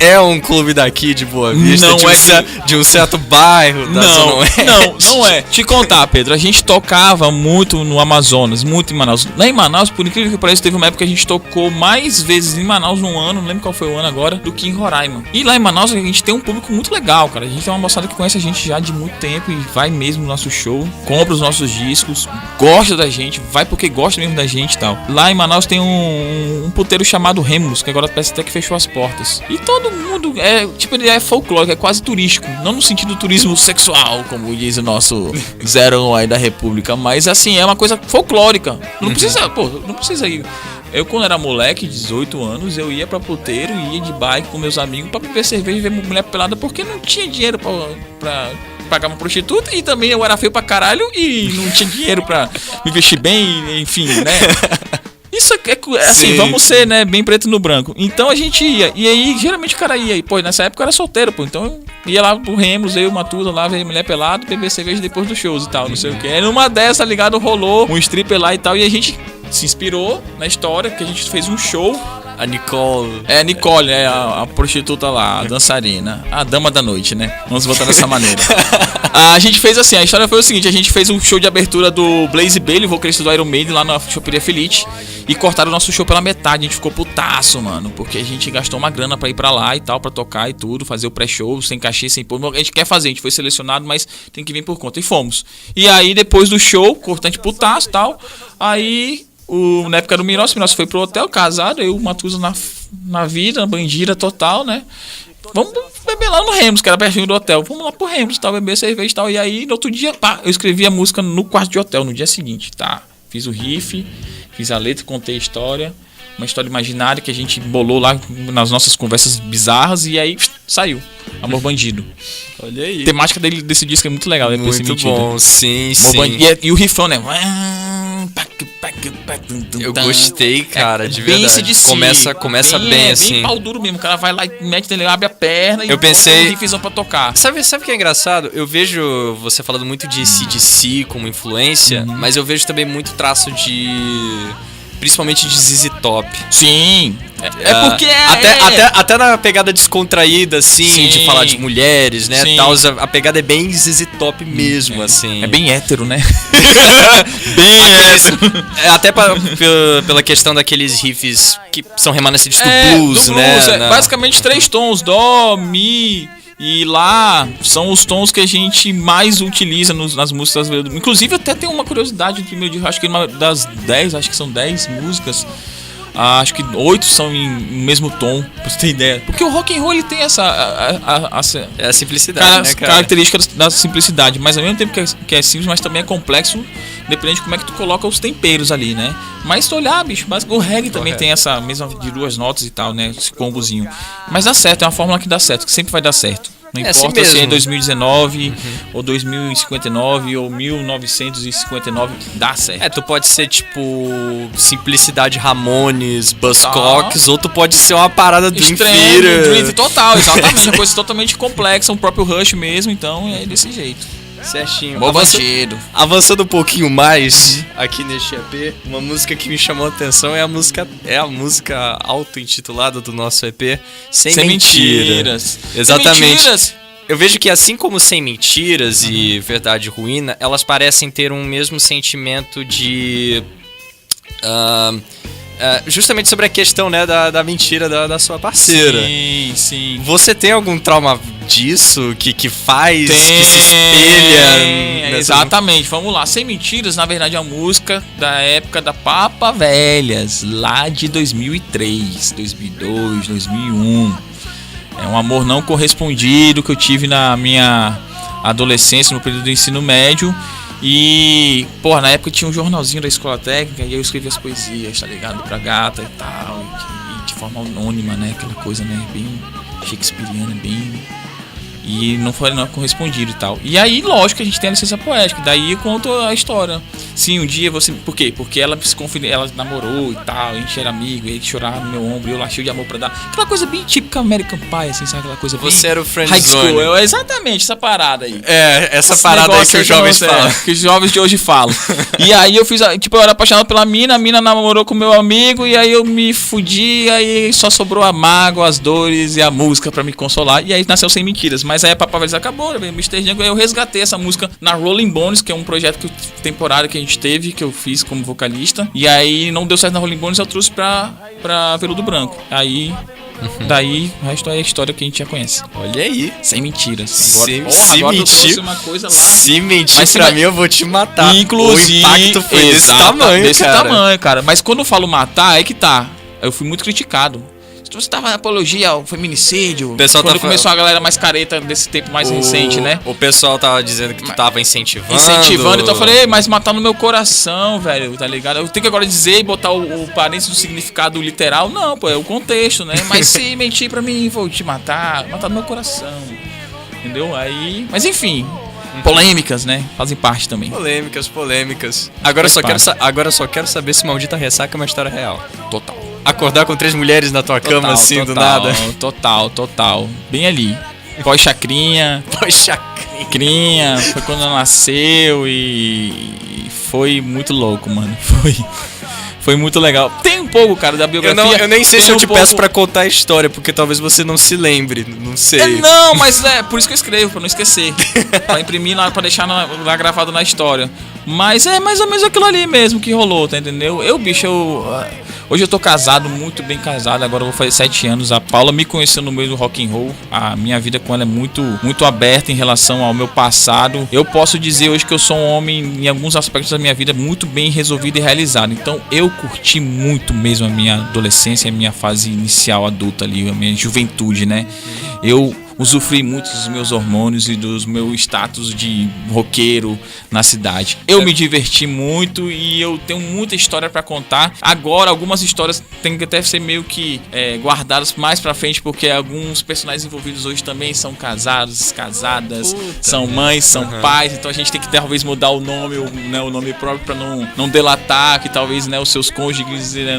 é um clube daqui de Boa Vista?
Não
de um certo bairro da Zona Oeste?
Não é. Te contar, Pedro, a gente tocava muito no Amazonas, muito em Manaus. Lá em Manaus, por incrível que pareça, teve uma época que a gente tocou mais vezes em Manaus num ano, não lembro qual foi o ano agora, do que em Roraima. E lá em Manaus a gente tem um público muito legal, cara. A gente tem uma moçada que conhece a gente já de muito tempo e vai mesmo no nosso show, compra os nossos discos, gosta da gente, vai porque gosta mesmo da gente e tal. Lá em Manaus tem um puteiro chamado Remos, que agora parece até que fechou as portas. E todo mundo ele é folclórico, é quase turístico, não no sentido turismo sexual, como diz o nosso 01 aí da República, mas assim, é uma coisa folclórica. Não precisa ir. Eu, quando era moleque, 18 anos, eu ia pra puteiro, ia de bike com meus amigos pra beber cerveja e ver mulher pelada, porque não tinha dinheiro pra pagar uma prostituta, e também eu era feio pra caralho e não tinha dinheiro pra me vestir bem, enfim, né? Isso é assim,
Sim,
vamos ser, né, bem preto no branco. Então a gente ia, e aí geralmente o cara ia, e pô, nessa época eu era solteiro, pô, então eu ia lá pro Remos, eu, Matusa lá, ver mulher pelada, beber cerveja depois dos shows e tal, não sei o que. Aí numa dessa, tá ligado, rolou um stripper lá e tal, e a gente se inspirou na história, que a gente fez um show.
A Nicole.
É, a Nicole, a prostituta lá, a dançarina, a dama da noite, né? Vamos botar dessa maneira. A gente fez assim, a história foi o seguinte, a gente fez um show de abertura do Blaze Bailey, vocalista do Iron Maiden, lá na Choperia Felite. E cortaram o nosso show pela metade. A gente ficou putaço, mano. Porque a gente gastou uma grana pra ir pra lá e tal, pra tocar e tudo, fazer o pré-show, sem cachê, sem pôr. A gente quer fazer, a gente foi selecionado, mas tem que vir por conta. E fomos. E aí, depois do show, cortante putaço e tal. Aí, na época do Miros foi pro hotel, casado, eu, o Matuza na vida, na bandira total, né? Vamos beber lá no Remos, que era pertinho do hotel. Vamos lá pro Remos, tal, beber cerveja e tal. E aí, no outro dia, pá, eu escrevi a música no quarto de hotel, no dia seguinte, tá? Fiz o riff, fiz a letra, contei a história. Uma história imaginária que a gente bolou lá nas nossas conversas bizarras. E aí, saiu. Amor Bandido.
Olha aí.
A temática desse disco é muito legal, né?
Muito bom, sim, sim.
E o riffão, né?
Eu gostei, cara, de
bem
verdade. Começa bem, assim.
Bem pau duro mesmo. O cara vai lá e mete nele, abre a perna e
eu pensei,
um riffzão pra tocar.
Sabe o que é engraçado? Eu vejo você falando muito de AC/DC como influência, mas eu vejo também muito traço principalmente de ZZ Top.
Sim. Porque
até na pegada descontraída, assim, sim, de falar de mulheres, né? Tal, a pegada é bem ZZ Top mesmo, assim.
É bem hétero, né?
Bem hétero. Até pela questão daqueles riffs que são remanescentes do blues, né?
Basicamente 3 tons: Dó, Mi. E lá são os tons que a gente mais utiliza nas músicas. Inclusive, até tem uma curiosidade do primeiro disco. Acho que uma das 10, acho que são 10 músicas. Acho que 8 são em mesmo tom, pra você ter ideia. Porque o rock and roll ele tem essa
é a simplicidade, né, cara?
Característica da simplicidade. Mas ao mesmo tempo que é simples, mas também é complexo. Depende de como é que tu coloca os temperos ali, né? Mas se olhar, bicho, o reggae também tem essa mesma de 2 notas e tal, né? Esse combozinho. Mas dá certo, é uma fórmula que dá certo, que sempre vai dar certo. Não importa
assim
se é 2019, ou 2059, ou 1959, dá certo.
Tu pode ser tipo Simplicidade Ramones, Buzzcocks, ou tu pode ser uma parada Dream Theater.
Total, exatamente. Uma coisa totalmente complexa, um próprio Rush mesmo, então é desse jeito.
Certinho.
Avançando
um pouquinho mais aqui neste EP, uma música que me chamou a atenção é a música auto-intitulada do nosso EP, Sem Mentiras. Exatamente. Sem Mentiras. Eu vejo que assim como Sem Mentiras e Verdade Ruína, elas parecem ter um mesmo sentimento de... justamente sobre a questão, né, da mentira da sua parceira.
Sim.
Você tem algum trauma disso que faz, que se espelha?
Exatamente, vamos lá. Sem Mentiras, na verdade, é uma música da época da Papa Velhas, lá de 2003, 2002, 2001. É um amor não correspondido que eu tive na minha adolescência, no período do ensino médio. E, na época tinha um jornalzinho da escola técnica e eu escrevia as poesias, tá ligado? Pra gata e tal, e de forma anônima, né? Aquela coisa, né? Bem shakespeariana, bem... E não foi correspondido e tal. E aí, lógico que a gente tem a licença poética. Daí eu conto a história. Sim, um dia você... Por quê? Porque ela se confiou, ela namorou e tal. A gente era amigo, ele chorava no meu ombro. E eu lá cheio de amor pra dar. Aquela coisa bem típica American Pie, assim, sabe? Aquela coisa bem...
Você era o friend
high
zone.
school. Exatamente, essa parada aí.
Essa parada aí que os jovens falam.
Que os jovens de hoje falam. E aí eu fiz... Tipo, eu era apaixonado pela mina. A mina namorou com meu amigo. E aí eu me fudi. Aí só sobrou a mágoa, as dores e a música pra me consolar. E aí nasceu Sem Mentiras. Mas aí a Papa Velhas acabou. Mr. Django, eu resgatei essa música na Rolling Bones, que é um projeto temporário que a gente teve, que eu fiz como vocalista. E aí não deu certo na Rolling Bones, eu trouxe pra Veludo Branco. Aí, daí, o resto é a história que a gente já conhece.
Olha aí.
Sem Mentiras.
Agora
eu trouxe uma coisa lá.
Se mentir pra mim, eu vou te matar.
Inclusive,
o impacto foi desse tamanho,
cara. Mas quando eu falo matar, é que tá. Eu fui muito criticado. Você tava na apologia ao feminicídio.
O pessoal
quando começou a galera mais careta desse tempo mais recente, né?
O pessoal tava dizendo que tu tava incentivando.
Então eu falei, mas matar no meu coração, velho, tá ligado? Eu tenho que agora dizer e botar o parênteses do significado literal. Não, pô, é o contexto, né? Mas se mentir pra mim, vou te matar no meu coração. Entendeu? Aí... Mas enfim... Polêmicas, né? Fazem parte também.
Polêmicas. Agora só quero saber se Maldita Ressaca é uma história real.
Total.
Acordar com 3 mulheres na tua cama assim, do nada.
Total. Bem ali. Pós-chacrinha. Crinha. Foi quando ela nasceu e foi muito louco, mano. Foi muito legal. Tem um pouco, cara, da biografia.
Eu nem sei se eu te peço pra contar a história, porque talvez você não se lembre, não sei.
Mas é por isso que eu escrevo, pra não esquecer. Pra imprimir lá, pra deixar lá gravado na história. Mas é mais ou menos aquilo ali mesmo que rolou, tá entendeu? Hoje eu tô casado, muito bem casado, agora eu vou fazer 7 anos. A Paula me conheceu no meio do rock and roll. A minha vida com ela é muito, muito aberta em relação ao meu passado. Eu posso dizer hoje que eu sou um homem, em alguns aspectos da minha vida, muito bem resolvido e realizado. Então eu curti muito mesmo a minha adolescência, a minha fase inicial adulta ali, a minha juventude, né? Eu usufrui muito dos meus hormônios e dos meus status de roqueiro na cidade. Eu me diverti muito e eu tenho muita história pra contar. Agora, algumas histórias têm que até ser meio que guardadas mais pra frente, porque alguns personagens envolvidos hoje também são casados, casadas, são mães, são pais. Então a gente tem que talvez mudar o nome, o nome próprio pra não delatar, que talvez, né, os seus cônjuges, né,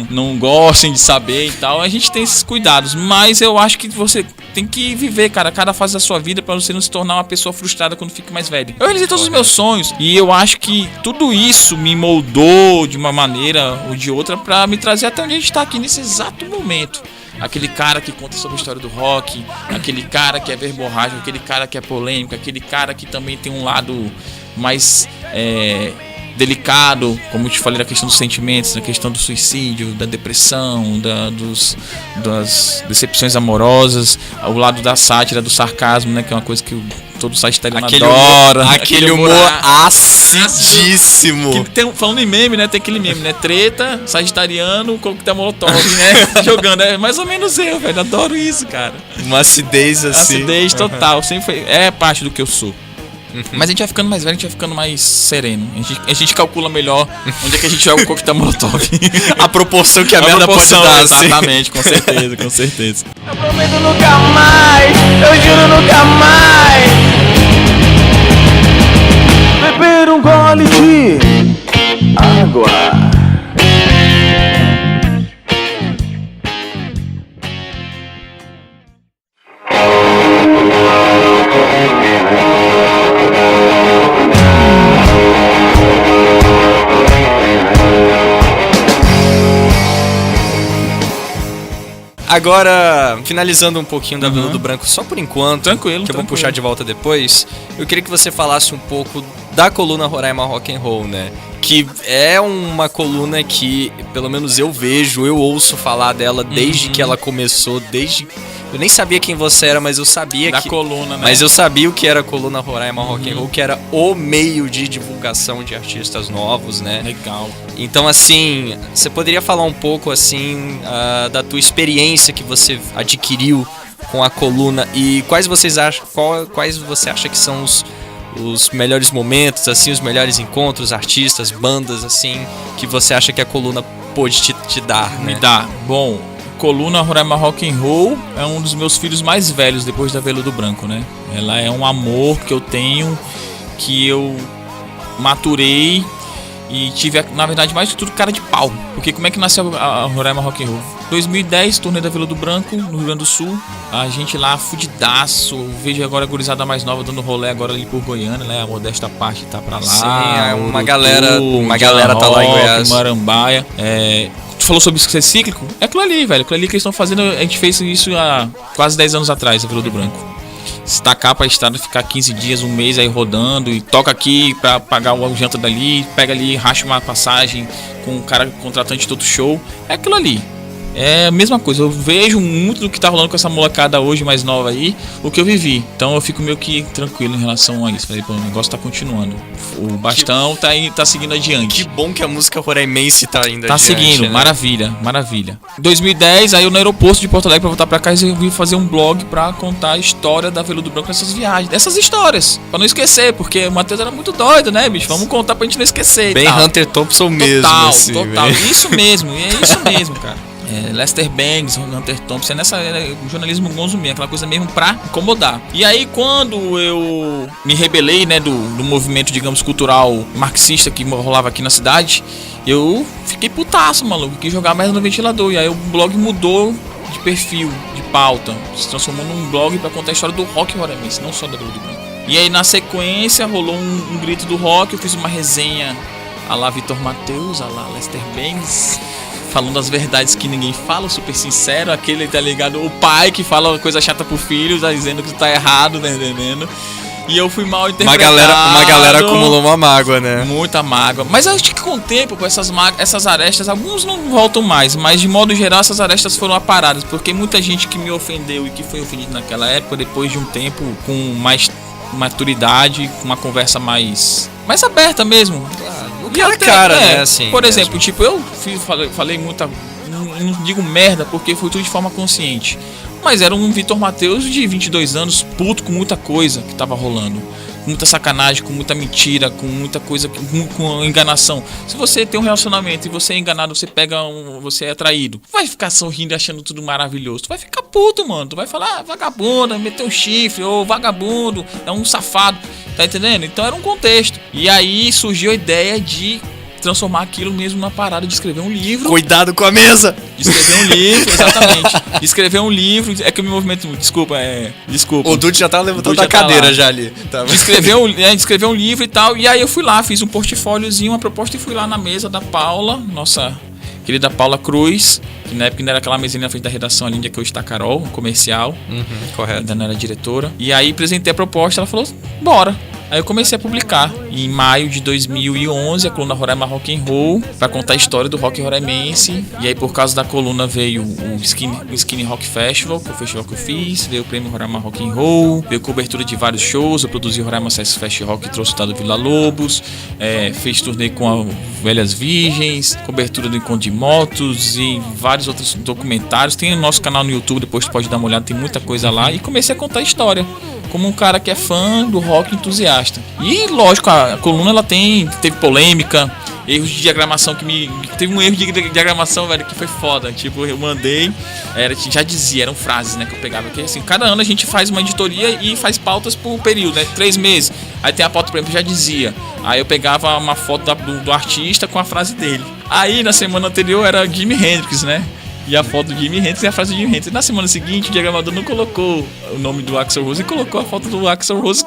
não gostem de saber e tal. A gente tem esses cuidados, mas eu acho que você tem que viver, cara, cada fase da sua vida pra você não se tornar uma pessoa frustrada quando fique mais velho. Eu realizei todos os meus sonhos e eu acho que tudo isso me moldou de uma maneira ou de outra pra me trazer até onde a gente tá aqui nesse exato momento. Aquele cara que conta sobre a história do rock, aquele cara que é verborrágico, aquele cara que é polêmico, aquele cara que também tem um lado mais delicado, como eu te falei, na questão dos sentimentos, na questão do suicídio, da depressão, das decepções amorosas, o lado da sátira, do sarcasmo, né, que é uma coisa que todo sagitariano adora.
Aquele humor acidíssimo.
Falando em meme, né, tem aquele meme, né, treta, sagitariano, coquetel molotov, né, jogando, é mais ou menos eu, velho, adoro isso, cara.
Uma acidez assim.
Acidez total, sempre foi, é parte do que eu sou. Mas a gente vai ficando mais velho, a gente vai ficando mais sereno. A gente calcula melhor onde é que a gente joga o coquetel molotov.
A proporção que a merda pode dar.
Exatamente, com certeza, com certeza.
Eu prometo nunca mais, eu juro nunca mais beber um gole de água.
Agora, finalizando um pouquinho da Veludo Branco, só por enquanto,
tranquilo,
que eu vou puxar de volta depois, eu queria que você falasse um pouco da coluna Roraima Rock and Roll, né? Que é uma coluna que, pelo menos eu vejo, eu ouço falar dela desde que ela começou, eu nem sabia quem você era, mas eu sabia
da coluna, né?
Mas eu sabia o que era a coluna Roraima Rock and Roll, que era o meio de divulgação de artistas novos, né?
Legal.
Então, assim, você poderia falar um pouco, assim, da tua experiência que você adquiriu com a coluna e quais você acha que são os melhores momentos, assim, os melhores encontros, artistas, bandas, assim, que você acha que a coluna pôde te dar, né?
Me dá. Bom, coluna Roraima Rock and Roll é um dos meus filhos mais velhos depois da Veludo Branco, né? Ela é um amor que eu tenho, que eu maturei e tive, na verdade, mais que tudo cara de pau. Porque como é que nasceu a Roraima Rock and Roll? 2010, turnê da Veludo Branco, no Rio Grande do Sul. A gente lá, fudidaço. Vejo agora a gurizada mais nova dando rolê agora ali por Goiânia, né? A modesta parte tá pra lá.
Sim, uma galera tá lá em Goiás.
Marambaia. Tu falou sobre ser cíclico? É aquilo ali, velho. Aquilo ali que eles estão fazendo, a gente fez isso há quase 10 anos atrás, a Veludo Branco. Se tacar pra estrada, ficar 15 dias, um mês aí rodando e toca aqui pra pagar o janta dali, pega ali, racha uma passagem com o cara contratante todo show. É aquilo ali. É a mesma coisa, eu vejo muito do que tá rolando com essa molecada hoje mais nova aí, o que eu vivi. Então eu fico meio que tranquilo em relação a isso. Falei, pô, o negócio tá continuando. O bastão tá seguindo adiante.
Que bom que a música roraimense tá indo
tá
adiante. Tá
seguindo, né? Maravilha, maravilha. 2010, aí eu no aeroporto de Porto Alegre pra voltar pra casa, eu vim fazer um blog pra contar a história da Veludo Branco nessas viagens. Dessas histórias, pra não esquecer, porque o Matheus era muito doido, né, bicho? Vamos contar pra gente não esquecer.
Bem Hunter Thompson mesmo.
Total,
assim,
total. Isso mesmo, é isso mesmo, cara. Lester Bangs, Hunter Thompson, o jornalismo gonzo mesmo, aquela coisa mesmo pra incomodar. E aí quando eu me rebelei, né, do movimento, digamos, cultural marxista que rolava aqui na cidade, eu fiquei putaço, maluco, quis jogar merda no ventilador. E aí o blog mudou de perfil, de pauta, se transformou num blog pra contar a história do rock roraimense, não só da Veludo Branco. E aí na sequência rolou um grito do rock, eu fiz uma resenha a lá Vitor Matheus, a lá Lester Bangs, falando as verdades que ninguém fala, super sincero, aquele, tá ligado? O pai que fala coisa chata pro filho, tá dizendo que tu tá errado, tá entendendo? E eu fui mal
Uma
interpretado.
galera acumulou uma mágoa, né?
Muita mágoa. Mas acho que com o tempo, com essas arestas, alguns não voltam mais. Mas de modo geral, essas arestas foram aparadas. Porque muita gente que me ofendeu e que foi ofendido naquela época, depois de um tempo com mais maturidade, com uma conversa mais aberta mesmo.
O cara, né? Assim,
por
mesmo.
exemplo, tipo, eu falei muita. Não digo merda porque foi tudo de forma consciente. Mas era um Vitor Matheus de 22 anos, puto com muita coisa que tava rolando. Com muita sacanagem, com muita mentira, com muita coisa, com enganação. Se você tem um relacionamento e você é enganado, você é traído, vai ficar sorrindo e achando tudo maravilhoso. Tu vai ficar puto, mano. Tu vai falar, vagabunda, meteu um chifre, ou vagabundo, é um safado. Tá entendendo? Então era um contexto. E aí surgiu a ideia de transformar aquilo mesmo numa parada de escrever um livro.
Cuidado com a mesa!
De escrever um livro, exatamente. De escrever um livro. É que eu me movimento muito. Desculpa.
O Dude já tá levantando a cadeira já ali. Tá.
De escrever um livro e tal. E aí eu fui lá, fiz um portfóliozinho, uma proposta e fui lá na mesa da Paula, nossa querida Paula Cruz, que na época ainda era aquela mesinha na frente da redação ali, onde é que hoje tá a Carol, comercial.
Correto.
Ainda não era diretora. E aí apresentei a proposta, ela falou, bora. Aí eu comecei a publicar em maio de 2011 a coluna Roraima Rock and Roll pra contar a história do rock roraimense. E aí por causa da coluna veio o Skinny Rock Festival, que é o festival que eu fiz, veio o prêmio Roraima Rock and Roll, veio cobertura de vários shows, eu produzi o Roraima Sesc Fest Rock e trouxe o Tado Vila Lobos, fez turnê com a Velhas Virgens, cobertura do Encontro de Motos e vários outros documentários. Tem o nosso canal no YouTube, depois tu pode dar uma olhada, tem muita coisa lá. E comecei a contar a história como um cara que é fã do rock entusiasta. E lógico, a coluna ela teve polêmica, erros de diagramação teve um erro de diagramação, velho, que foi foda. Tipo, eu mandei, já dizia, eram frases, né, que eu pegava aqui, assim, cada ano a gente faz uma editoria e faz pautas por período, né, 3 meses. Aí tem a pauta, por exemplo, já dizia. Aí eu pegava uma foto do artista com a frase dele. Aí na semana anterior era Jimi Hendrix, né? E a foto do Jimi Hendrix e a frase do Jimi Hendrix. Na semana seguinte, o diagramador não colocou o nome do Axl Rose e colocou a foto do Axl Rose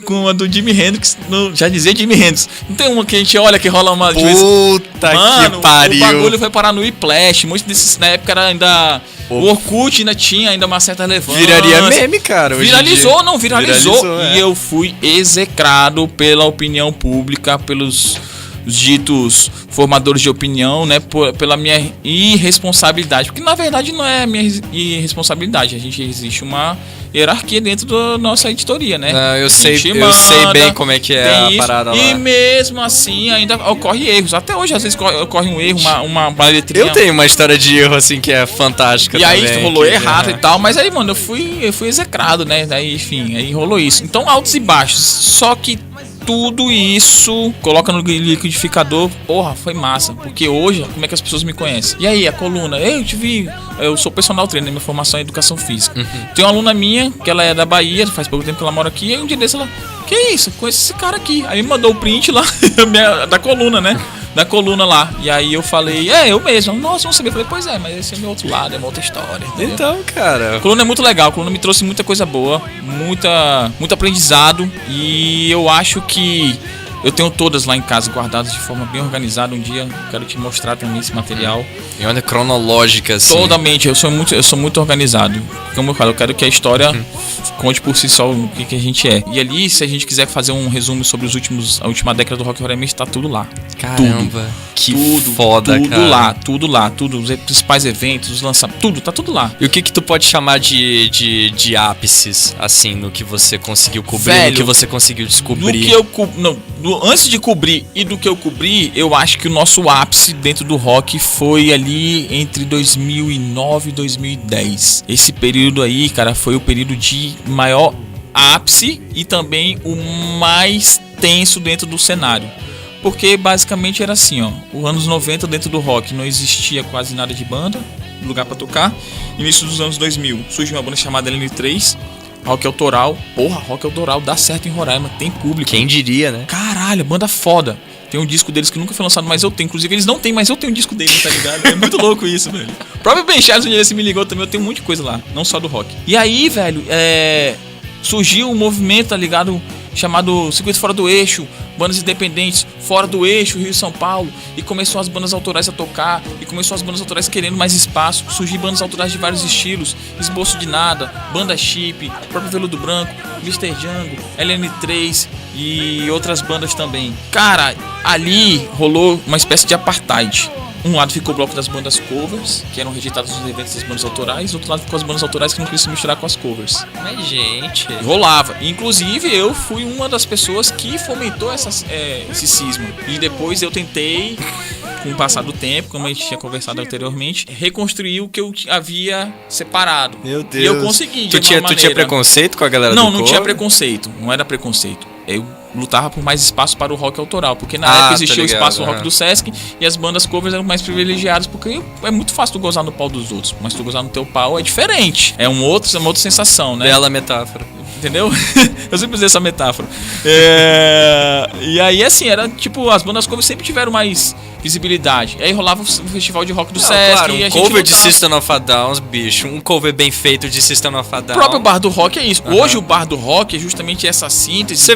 com a do Jimi Hendrix. Já dizia Jimi Hendrix. Não tem uma que a gente olha que rola uma...
Puta que pariu.
O bagulho foi parar no Whiplash. Muitos desses, na época, era ainda... O Orkut ainda tinha uma certa relevância.
Viraria meme, cara.
Viralizou.
É.
E eu fui execrado pela opinião pública, pelos ditos formadores de opinião, né, pela minha irresponsabilidade, porque na verdade não é minha irresponsabilidade, existe uma hierarquia dentro da nossa editoria, né?
Não, eu sei bem como é que é a parada lá.
E mesmo assim ainda ocorre erros, até hoje às vezes ocorre um erro, uma letrinha.
Eu tenho uma história de erro assim que é fantástica também.
E aí rolou errado e tal, mas aí, mano, eu fui execrado, né? Daí, enfim, aí rolou isso. Então altos e baixos, só que tudo isso, coloca no liquidificador, porra, foi massa. Porque hoje, como é que as pessoas me conhecem? E aí, a coluna, eu te vi, eu sou personal trainer, minha formação é educação física. Tem uma aluna minha, que ela é da Bahia, faz pouco tempo que ela mora aqui, e aí um dia desse ela, que isso? Conheço esse cara aqui. Aí me mandou o print lá, da coluna, né? Da coluna lá. E aí eu falei, eu mesmo. Nossa, não sabia. Eu falei, pois é, mas esse é meu outro lado, é uma outra história. Entendeu?
Então, cara.
A coluna é muito legal, a coluna me trouxe muita coisa boa, muito aprendizado. E eu acho que eu tenho todas lá em casa guardadas de forma bem organizada. Um dia quero te mostrar também esse material.
Em ordem cronológica, assim.
Totalmente, eu sou muito organizado. Como eu falo, eu quero que a história conte por si só o que a gente é. E ali, se a gente quiser fazer um resumo sobre a última década do rock roraimense, tá tudo lá.
Caramba, que foda, cara.
Tudo lá, os principais eventos, os lançamentos, tá tudo lá.
E o que tu pode chamar de ápices, assim, no que você conseguiu cobrir,
Velho,
no que você conseguiu descobrir?
Antes de cobrir e do que eu cobri, eu acho que o nosso ápice dentro do rock foi ali entre 2009 e 2010. Esse período aí, cara, foi o período de maior ápice e também o mais tenso dentro do cenário. Porque basicamente era assim, ó, os anos 90 dentro do rock não existia quase nada de banda, lugar pra tocar. Início dos anos 2000 surgiu uma banda chamada LN3, rock autoral. Porra, rock autoral dá certo em Roraima, tem público.
Quem diria, né?
Caralho, banda foda. Tem um disco deles que nunca foi lançado, mas eu tenho. Inclusive eles não têm, mas eu tenho um disco deles, tá ligado? É muito louco isso, velho. O próprio Ben Charles, um dia me ligou também, eu tenho um monte de coisa lá, não só do rock. E aí, velho, surgiu um movimento, tá ligado? Chamado Circuito Fora do Eixo, bandas independentes fora do eixo, Rio e São Paulo, e começou as bandas autorais a tocar, e começou as bandas autorais querendo mais espaço, surgiu bandas autorais de vários estilos, Esboço de Nada, Banda Chip, próprio Veludo Branco, Mr. Django, LN3 e outras bandas também. Cara, ali rolou uma espécie de apartheid. Um lado ficou o bloco das bandas covers, que eram rejeitadas nos eventos das bandas autorais, do outro lado ficou as bandas autorais que não queriam se misturar com as covers.
Mas, gente...
Rolava. Inclusive, eu fui uma das pessoas que fomentou esse cisma. E depois eu tentei, com o passar do tempo, como a gente tinha conversado anteriormente, reconstruir o que eu havia separado.
Meu Deus.
E eu consegui, de
Tu tinha preconceito com a galera do
Não,
cover?
não tinha preconceito. Não era preconceito. Eu lutava por mais espaço para o rock autoral, porque na época existia o espaço do rock do Sesc e as bandas covers eram mais privilegiadas, porque é muito fácil tu gozar no pau dos outros, mas tu gozar no teu pau é diferente, é uma outra sensação, né?
Bela metáfora.
Entendeu? Eu sempre usei essa metáfora. E aí, assim, era tipo, as bandas covers sempre tiveram mais visibilidade. E aí rolava o festival de rock do Sesc.
Claro,
e a
um
gente
cover de
lutava.
System of a Down, bicho. Um cover bem feito de System of a Down.
O próprio bar do rock é isso. Hoje o bar do rock é justamente essa síntese.
Você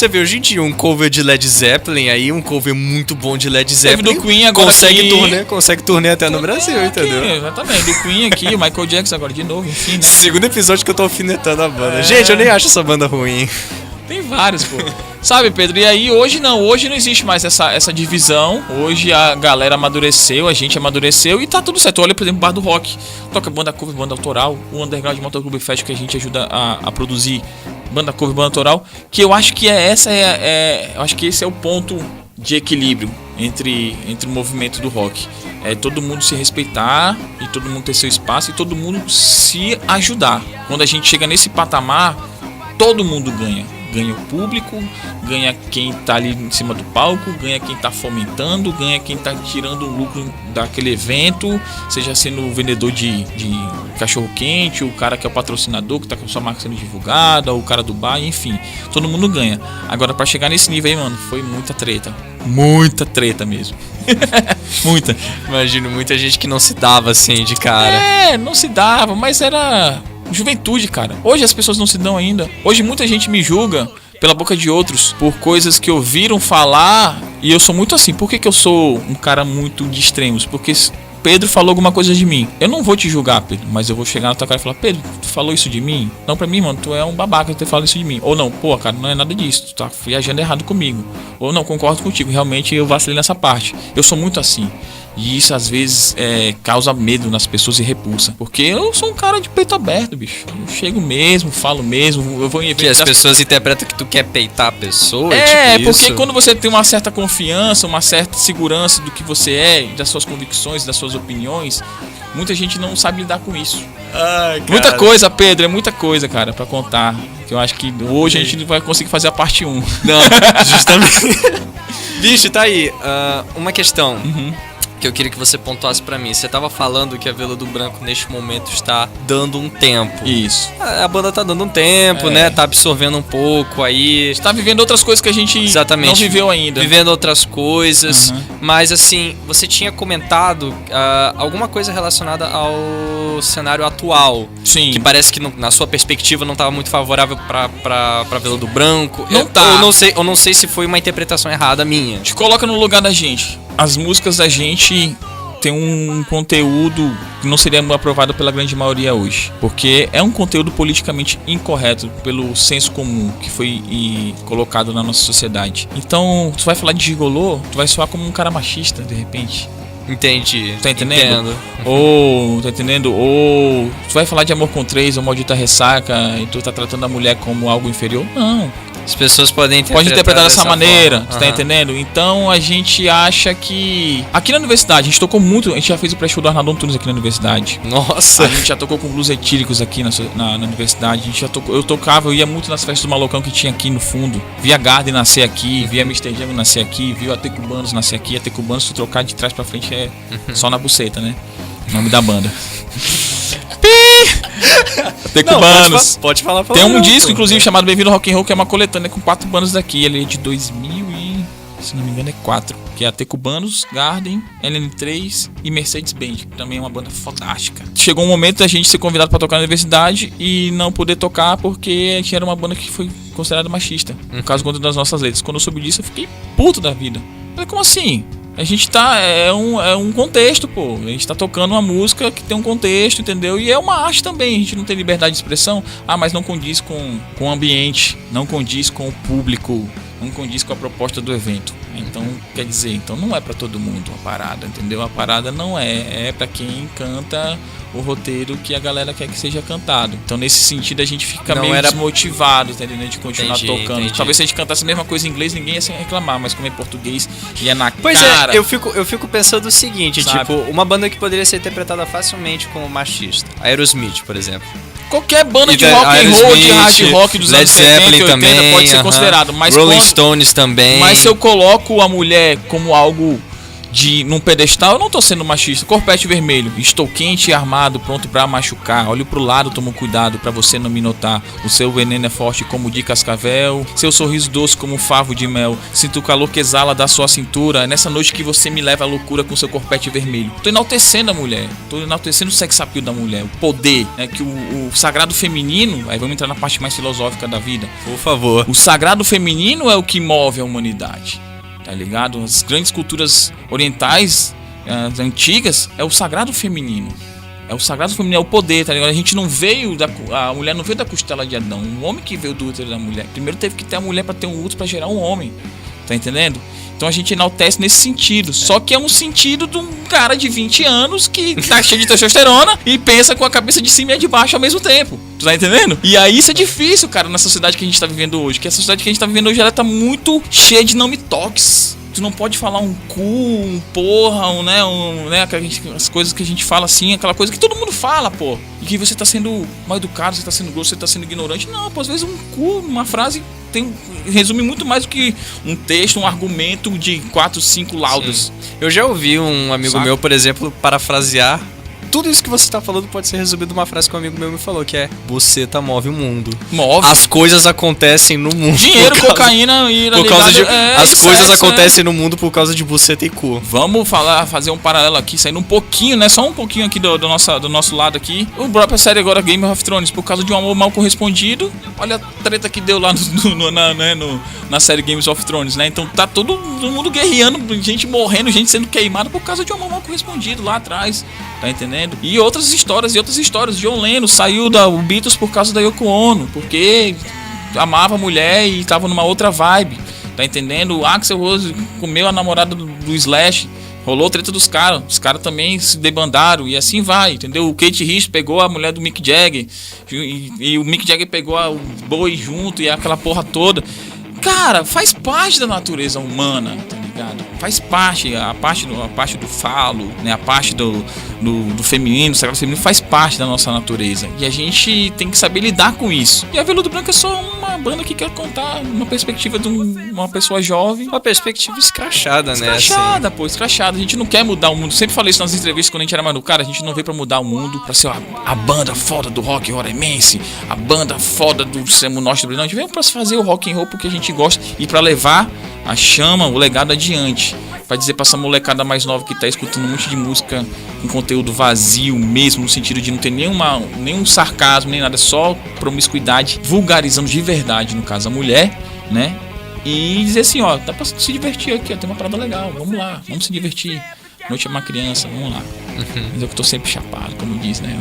vê hoje em dia um cover de Led Zeppelin aí, um cover muito bom de Led
Teve
Zeppelin.
do Queen agora
consegue turnê até no Brasil,
aqui,
entendeu?
Exatamente. Do Queen aqui, o Michael Jackson agora de novo, enfim, né?
Segundo episódio que eu tô alfinetando a banda. Gente, eu nem acho essa banda ruim.
Tem vários, pô. Sabe, Pedro? E aí, hoje não existe mais essa divisão. Hoje a galera amadureceu, a gente amadureceu e tá tudo certo. Olha, por exemplo, o Bar do Rock. Toca banda cover, banda autoral. O Underground Motor Club Fest, que a gente ajuda a produzir banda cover, banda autoral. Que eu acho que eu acho que esse é o ponto de equilíbrio entre o movimento do rock. É todo mundo se respeitar e todo mundo ter seu espaço e todo mundo se ajudar. Quando a gente chega nesse patamar, todo mundo ganha. Ganha o público, ganha quem tá ali em cima do palco, ganha quem tá fomentando, ganha quem tá tirando o lucro daquele evento, seja sendo o vendedor de cachorro quente, o cara que é o patrocinador, que tá com a sua marca sendo divulgada, o cara do bar, enfim, todo mundo ganha. Agora, pra chegar nesse nível aí, mano, foi muita treta mesmo. Muita.
Imagino muita gente que não se dava assim de cara.
Não se dava, mas era juventude, cara. Hoje as pessoas não se dão ainda. Hoje muita gente me julga pela boca de outros por coisas que ouviram falar. E eu sou muito assim. Por que eu sou um cara muito de extremos? Porque Pedro falou alguma coisa de mim. Eu não vou te julgar, Pedro, mas eu vou chegar na tua cara e falar: Pedro, tu falou isso de mim? Não, pra mim, mano, tu é um babaca ter falado isso de mim. Ou não, pô, cara, não é nada disso, tu tá viajando errado comigo. Ou não, concordo contigo, realmente eu vacilei nessa parte. Eu sou muito assim. E isso às vezes causa medo nas pessoas e repulsa. Porque eu sou um cara de peito aberto, bicho. Eu chego mesmo, falo mesmo, eu vou em eventos.
Que as pessoas interpretam que tu quer peitar a pessoa.
Tipo porque
isso.
Quando você tem uma certa confiança, uma certa segurança do que você é, das suas convicções, das suas opiniões, muita gente não sabe lidar com isso.
Ai,
muita coisa, Pedro, é muita coisa, cara, pra contar. Que eu acho que hoje a gente não vai conseguir fazer a parte 1.
Não, justamente. Bicho, tá aí. Uma questão. Que eu queria que você pontuasse pra mim. Você tava falando que a Veludo Branco neste momento está dando um tempo.
Isso.
A banda tá dando um tempo, né? Tá absorvendo um pouco aí.
Está vivendo outras coisas que a gente não viveu ainda.
Vivendo outras coisas. Mas assim, você tinha comentado alguma coisa relacionada ao cenário atual.
Sim.
Que parece que na sua perspectiva não tava muito favorável pra Veludo Branco.
Não tá.
Eu não sei se foi uma interpretação errada minha.
Te coloca no lugar da gente. As músicas da gente tem um conteúdo que não seria aprovado pela grande maioria hoje, porque é um conteúdo politicamente incorreto pelo senso comum que foi colocado na nossa sociedade. Então, tu vai falar de gigolô, tu vai soar como um cara machista, de repente.
Entendi.
Tá entendendo?
Entendo.
Ou, tá entendendo? Ou tu vai falar de amor com 3 ou maldita ressaca e tu tá tratando a mulher como algo inferior? Não.
As pessoas podem
interpretar dessa maneira, você tá entendendo? Então a gente acha que... Aqui na universidade, a gente tocou muito, a gente já fez o pré-show do Arnaldo Antunes aqui na universidade.
Nossa!
A gente já tocou com blues etíricos aqui na universidade, a gente já tocou, eu ia muito nas festas do Malocão que tinha aqui no fundo. Via Garden nascer aqui, via Mr. Django nascer aqui, via AT Cubanos nascer aqui. AT Cubanos, se trocar de trás pra frente é só na buceta, né? O nome da banda. Tem Cubanos.
Pode falar.
Tem um disco, inclusive, chamado Bem-vindo ao Rock and Roll, que é uma coletânea com 4 bandas daqui. Ele é de 2000 e... se não me engano é 4, que é a Tecubanos, Garden, LN3 e Mercedes-Benz, que também é uma banda fantástica. Chegou um momento da gente ser convidado pra tocar na universidade e não poder tocar porque a gente era uma banda que foi considerada machista, por causa das nossas letras. Quando eu soube disso, eu fiquei puto da vida. Eu falei, como assim? A gente tá, é um contexto, pô. A gente tá tocando uma música que tem um contexto, entendeu? E é uma arte também, a gente não tem liberdade de expressão. Ah, mas não condiz com o ambiente, não condiz com o público, não condiz com a proposta do evento. Então, quer dizer, então não é pra todo mundo a parada, entendeu? A parada não é pra quem canta o roteiro que a galera quer que seja cantado. Então, nesse sentido, a gente fica meio desmotivado, entendeu? De continuar tocando. Entendi. Talvez se a gente cantasse a mesma coisa em inglês, ninguém ia se reclamar, mas como é em português e é na cara...
Pois é, eu fico pensando o seguinte, sabe? Tipo, uma banda que poderia ser interpretada facilmente como machista. Aerosmith, por exemplo.
Qualquer banda de rock and roll, de hard rock dos anos 70 e 80 também, pode ser considerado. Mas
Rolling Stones também.
Mas se eu coloco a mulher como algo num pedestal, eu não tô sendo machista. Corpete vermelho, estou quente e armado, pronto pra machucar. Olho pro lado, tomo cuidado pra você não me notar. O seu veneno é forte como de cascavel, seu sorriso doce como um favo de mel. Sinto o calor que exala da sua cintura. É nessa noite que você me leva à loucura com seu corpete vermelho. Tô enaltecendo a mulher, tô enaltecendo o sex appeal da mulher, o poder, né? Que o sagrado feminino, aí vamos entrar na parte mais filosófica da vida.
Por favor.
O sagrado feminino é o que move a humanidade. Tá ligado? As grandes culturas orientais, as antigas, é o sagrado feminino. É o sagrado feminino, é o poder, tá ligado? A gente não veio a mulher não veio da costela de Adão. O homem que veio do útero da mulher. Primeiro teve que ter a mulher pra ter um útero pra gerar um homem. Tá entendendo? Então a gente enaltece nesse sentido. Só que é um sentido de um cara de 20 anos que tá cheio de testosterona e pensa com a cabeça de cima e de baixo ao mesmo tempo. Tu tá entendendo? E aí isso é difícil, cara, na sociedade que a gente tá vivendo hoje. Que a sociedade que a gente tá vivendo hoje, ela tá muito cheia de não me toques. Tu não pode falar um cu, um porra, as coisas que a gente fala assim, aquela coisa que todo mundo fala, pô. E que você tá sendo mal educado, você tá sendo grosso, você tá sendo ignorante. Não, pô, às vezes um cu, uma frase resume muito mais do que um texto, um argumento de 4, 5 laudos.
Sim. Eu já ouvi um amigo meu, por exemplo, parafrasear. Tudo isso que você tá falando pode ser resumido numa frase que um amigo meu me falou, que é: buceta move o mundo.
Move.
As coisas acontecem no mundo.
Dinheiro, cocaína, ira,
por causa
ligado,
de, as coisas acontecem no mundo por causa de buceta e cu.
Vamos fazer um paralelo aqui, saindo um pouquinho, né? Só um pouquinho aqui do nosso lado aqui. O próprio série agora Game of Thrones, por causa de um amor mal correspondido. Olha a treta que deu lá na série Games of Thrones, né? Então tá todo mundo guerreando, gente morrendo, gente sendo queimada por causa de um amor mal correspondido lá atrás. Tá entendendo? E outras histórias. John Lennon saiu da Beatles por causa da Yoko Ono, porque amava a mulher e tava numa outra vibe. Tá entendendo? O Axl Rose comeu a namorada do Slash. Rolou treta dos caras. Os caras também se debandaram e assim vai, entendeu? O Kate Rich pegou a mulher do Mick Jagger e o Mick Jagger pegou o Bowie junto e aquela porra toda. Cara, faz parte da natureza humana, tá ligado? Faz parte, a parte do falo, né? A parte do feminino, do sagrado feminino faz parte da nossa natureza. E a gente tem que saber lidar com isso. E a Veludo Branco é só uma banda que quer contar uma perspectiva de uma pessoa jovem.
Uma perspectiva escrachada, né?
Escrachada, assim. Pô, escrachada. A gente não quer mudar o mundo. Sempre falei isso nas entrevistas quando a gente era mais no cara. A gente não veio pra mudar o mundo, pra ser a banda foda do rock roraimense, a banda foda do extremo norte do Brasil. Não, a gente veio pra fazer o rock and roll porque a gente gosta e pra levar a chama, o legado adiante. Pra dizer pra essa molecada mais nova que tá escutando um monte de música com conteúdo vazio mesmo, no sentido de não ter nenhum sarcasmo, nem nada, só promiscuidade, vulgarizando de verdade, no caso a mulher, né? E dizer assim, ó, dá pra se divertir aqui, ó, tem uma parada legal, vamos lá, vamos se divertir. Noite é uma criança, vamos lá. Mas eu que tô sempre chapado, como diz, né?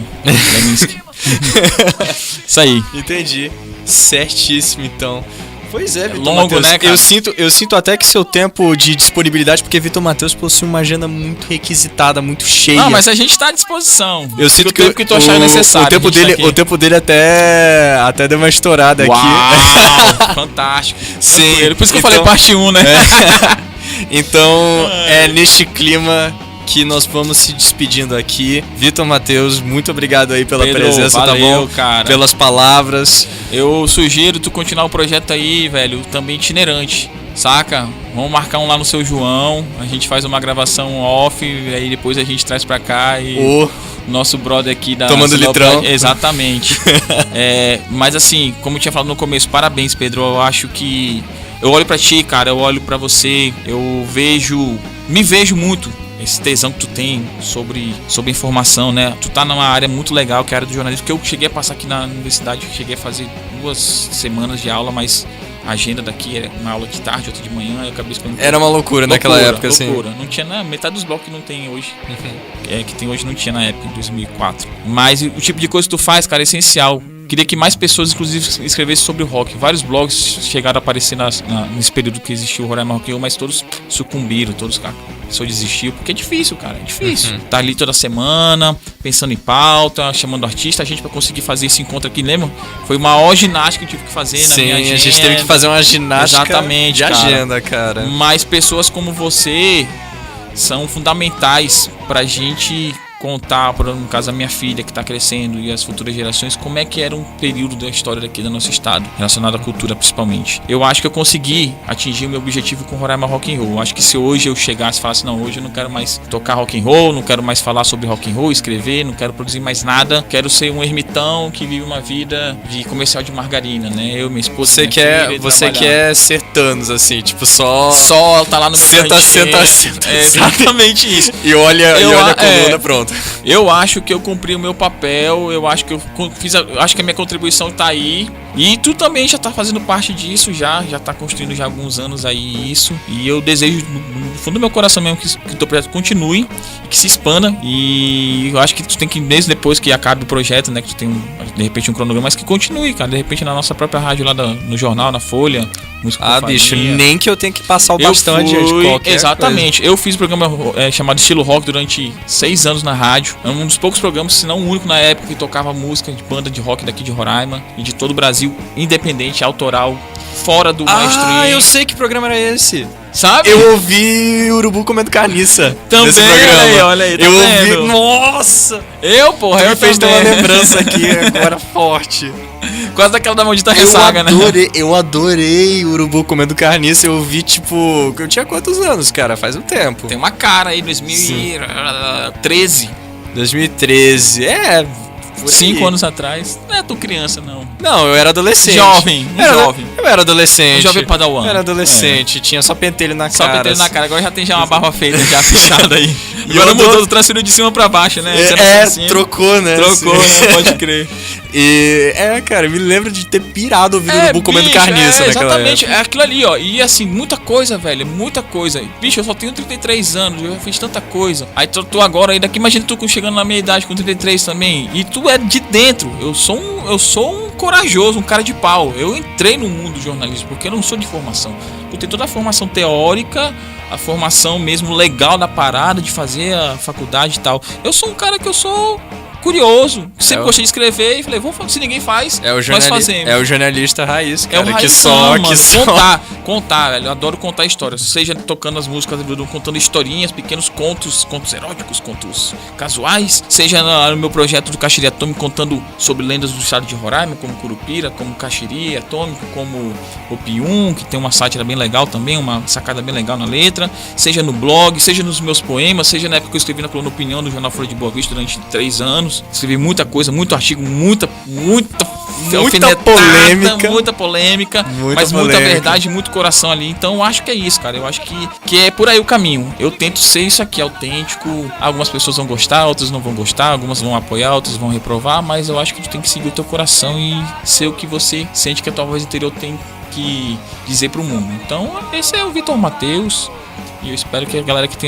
Isso aí.
Entendi. Certíssimo, então. Pois é, Vitor
longo,
Matheus,
né, cara?
Eu sinto até que seu tempo de disponibilidade, porque Vitor Matheus possui uma agenda muito requisitada, muito cheia.
Não, mas a gente tá à disposição.
Eu sinto que o tempo
que tu achar necessário.
O tempo dele até deu uma estourada.
Uau,
aqui.
Fantástico.
Sim.
Por isso que eu falei parte 1, né?
Então, é neste clima que nós vamos se despedindo aqui. Vitor Matheus, muito obrigado aí pela presença,
valeu,
tá bom?
Cara.
Pelas palavras.
Eu sugiro tu continuar o projeto aí, velho, também itinerante, saca? Vamos marcar um lá no seu João, a gente faz uma gravação off, aí depois a gente traz pra cá e nosso brother aqui da...
Tomando litrão.
Exatamente. Mas assim, como eu tinha falado no começo, parabéns, Pedro, eu acho que Eu olho pra ti, cara, eu olho pra você, me vejo muito esse tesão que tu tem sobre informação, né? Tu tá numa área muito legal, que é a área do jornalismo, que eu cheguei a passar aqui na universidade, cheguei a fazer 2 semanas de aula, mas a agenda daqui era uma aula de tarde, outra de manhã, eu acabei esperando.
Era uma loucura naquela época, assim.
Não tinha, metade dos blocos que não tem hoje. Que tem hoje não tinha na época, em 2004. Mas o tipo de coisa que tu faz, cara, é essencial. Queria que mais pessoas, inclusive, escrevessem sobre o rock. Vários blogs chegaram a aparecer nesse período que existiu o Roraima Rock and Roll, mas todos sucumbiram, todos só desistiu, porque é difícil, cara, é difícil. Tá ali toda semana, pensando em pauta, chamando artista, a gente pra conseguir fazer esse encontro aqui, lembra? Foi uma maior ginástica que eu tive que fazer na minha agenda.
Sim, a gente teve que fazer uma ginástica
exatamente,
de agenda, cara.
Mas pessoas como você são fundamentais pra gente contar, no caso a minha filha que está crescendo e as futuras gerações, como é que era um período da história daqui do nosso estado, relacionado à cultura principalmente. Eu acho que eu consegui atingir o meu objetivo com o Roraima Rock and Roll. Acho que se hoje eu chegasse e falasse, não, hoje eu não quero mais tocar rock and roll, não quero mais falar sobre rock and roll, escrever, não quero produzir mais nada, quero ser um ermitão que vive uma vida de comercial de margarina, né? Eu, minha esposa,
você quer ser Thanos, assim, tipo, só
tá lá no meu
senta.
É exatamente isso.
E olha a coluna, pronto.
Eu acho que eu cumpri o meu papel, eu acho que eu fiz, acho que a minha contribuição tá aí. E tu também já tá fazendo parte disso, já tá construindo já há alguns anos aí isso. E eu desejo no fundo do meu coração mesmo que o teu projeto continue, que se expanda. E eu acho que tu tem que, mesmo depois que acabe o projeto, né, que tu tem de repente um cronograma, mas que continue, cara, de repente na nossa própria rádio lá no jornal, na Folha.
Bicho, nem que eu tenha que passar o bastão adiante de qualquer
exatamente,
coisa.
Eu fiz um programa chamado Estilo Rock durante 6 anos na rádio. É um dos poucos programas, se não o único na época, que tocava música de banda de rock daqui de Roraima e de todo o Brasil, independente, autoral, fora do mainstream.
Eu sei que programa era esse.
Sabe?
Eu ouvi Urubu comendo carniça.
Também,
nesse programa.
olha aí, tá
eu
vendo?
ouvi, nossa!
Eu
fez uma lembrança aqui agora forte.
Quase daquela da maldita ressaca, né?
Eu adorei Urubu comendo carniça. Eu vi, tipo, eu tinha quantos anos, cara? Faz um tempo.
Tem uma cara aí, 2013.
2013,
5 anos atrás. Não é tu criança, não.
Não, eu era adolescente.
Jovem.
Eu era adolescente.
Um jovem padawan.
Eu era adolescente, tinha só pentelho na cara.
Só pentelho na cara, agora já tem uma barba feita, já fechada aí. E agora mudou, transferiu de cima pra baixo, né?
Trocou, né?
Trocou, né? Pode crer.
E, cara, me lembro de ter pirado ouvindo o Urubu comendo carniça naquela
exatamente,
época.
é aquilo ali, ó. E assim, muita coisa, velho, muita coisa. Bicho, eu só tenho 33 anos, eu já fiz tanta coisa. Aí tu agora aí daqui, imagina tu chegando na minha idade com 33 também. E tu é de dentro. Eu sou um corajoso, um cara de pau. Eu entrei no mundo do jornalismo porque eu não sou de formação. Eu tenho toda a formação teórica, a formação mesmo legal da parada, de fazer a faculdade e tal. Eu sou um cara que eu sou curioso, sempre gostei de escrever e falei, vamos fazer, se ninguém faz, nós fazemos.
É o jornalista raiz, cara,
é o
que só
contar, velho, eu adoro contar histórias, seja tocando as músicas, contando historinhas, pequenos contos eróticos, contos casuais, seja no meu projeto do Caxiri Atômico, contando sobre lendas do estado de Roraima, como Curupira, como Caxiri Atômico, como Opium, que tem uma sátira bem legal também, uma sacada bem legal na letra, seja no blog, seja nos meus poemas, seja na época que eu escrevi na coluna Opinião do Jornal Folha de Boa Vista durante 3 anos. Escrevi muita coisa, muito artigo, muita polêmica, mas muita verdade, muito coração ali. Então eu acho que é isso, cara. Eu acho que é por aí o caminho. Eu tento ser isso aqui, autêntico. Algumas pessoas vão gostar, outras não vão gostar, algumas vão apoiar, outras vão reprovar, mas eu acho que tu tem que seguir o teu coração e ser o que você sente que a tua voz interior tem que dizer pro mundo. Então esse é o Vitor Matheus e eu espero que a galera que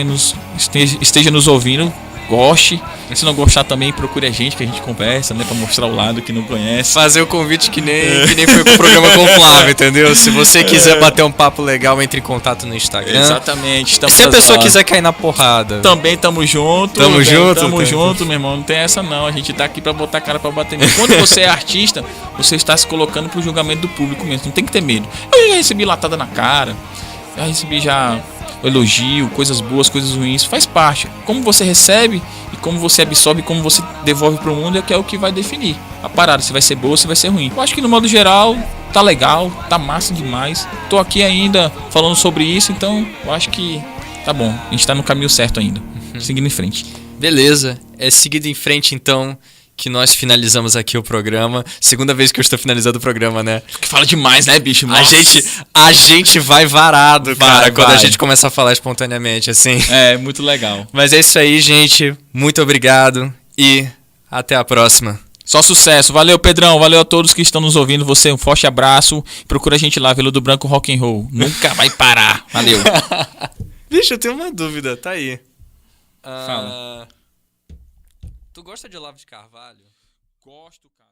esteja nos ouvindo goste. Se não gostar também, procure a gente, que a gente conversa, né? Pra mostrar o lado que não conhece.
Fazer o convite que nem foi pro programa com o Flávio, entendeu? Se você quiser bater um papo legal, entre em contato no Instagram.
Exatamente.
Se a pessoa quiser cair na porrada,
também tamo junto.
Tamo junto,
meu irmão. Não tem essa não. A gente tá aqui pra botar a cara pra bater mesmo. Quando você é artista, você está se colocando pro julgamento do público mesmo. Não tem que ter medo. Eu já recebi latada na cara. Já recebi elogio, coisas boas, coisas ruins, faz parte. Como você recebe e como você absorve, como você devolve pro mundo é que é o que vai definir a parada, se vai ser boa ou se vai ser ruim. Eu acho que no modo geral tá legal, tá massa demais. Tô aqui ainda falando sobre isso, então eu acho que tá bom, a gente tá no caminho certo ainda. Seguindo em frente.
Beleza, seguindo em frente então. que nós finalizamos aqui o programa. Segunda vez que eu estou finalizando o programa, né?
Que fala demais, né, bicho? Nossa.
A gente vai varado, cara, quando a
vai.
gente começa a falar espontaneamente, assim.
É, muito legal.
Mas é isso aí, gente. Muito obrigado e até a próxima.
Só sucesso. Valeu, Pedrão. Valeu a todos que estão nos ouvindo. Você, um forte abraço. Procura a gente lá, Veludo Branco Rock and Roll. Nunca vai parar. Valeu.
Bicho, eu tenho uma dúvida. Tá aí.
Fala.
Tu gosta de Olavo de Carvalho?
Gosto, cara.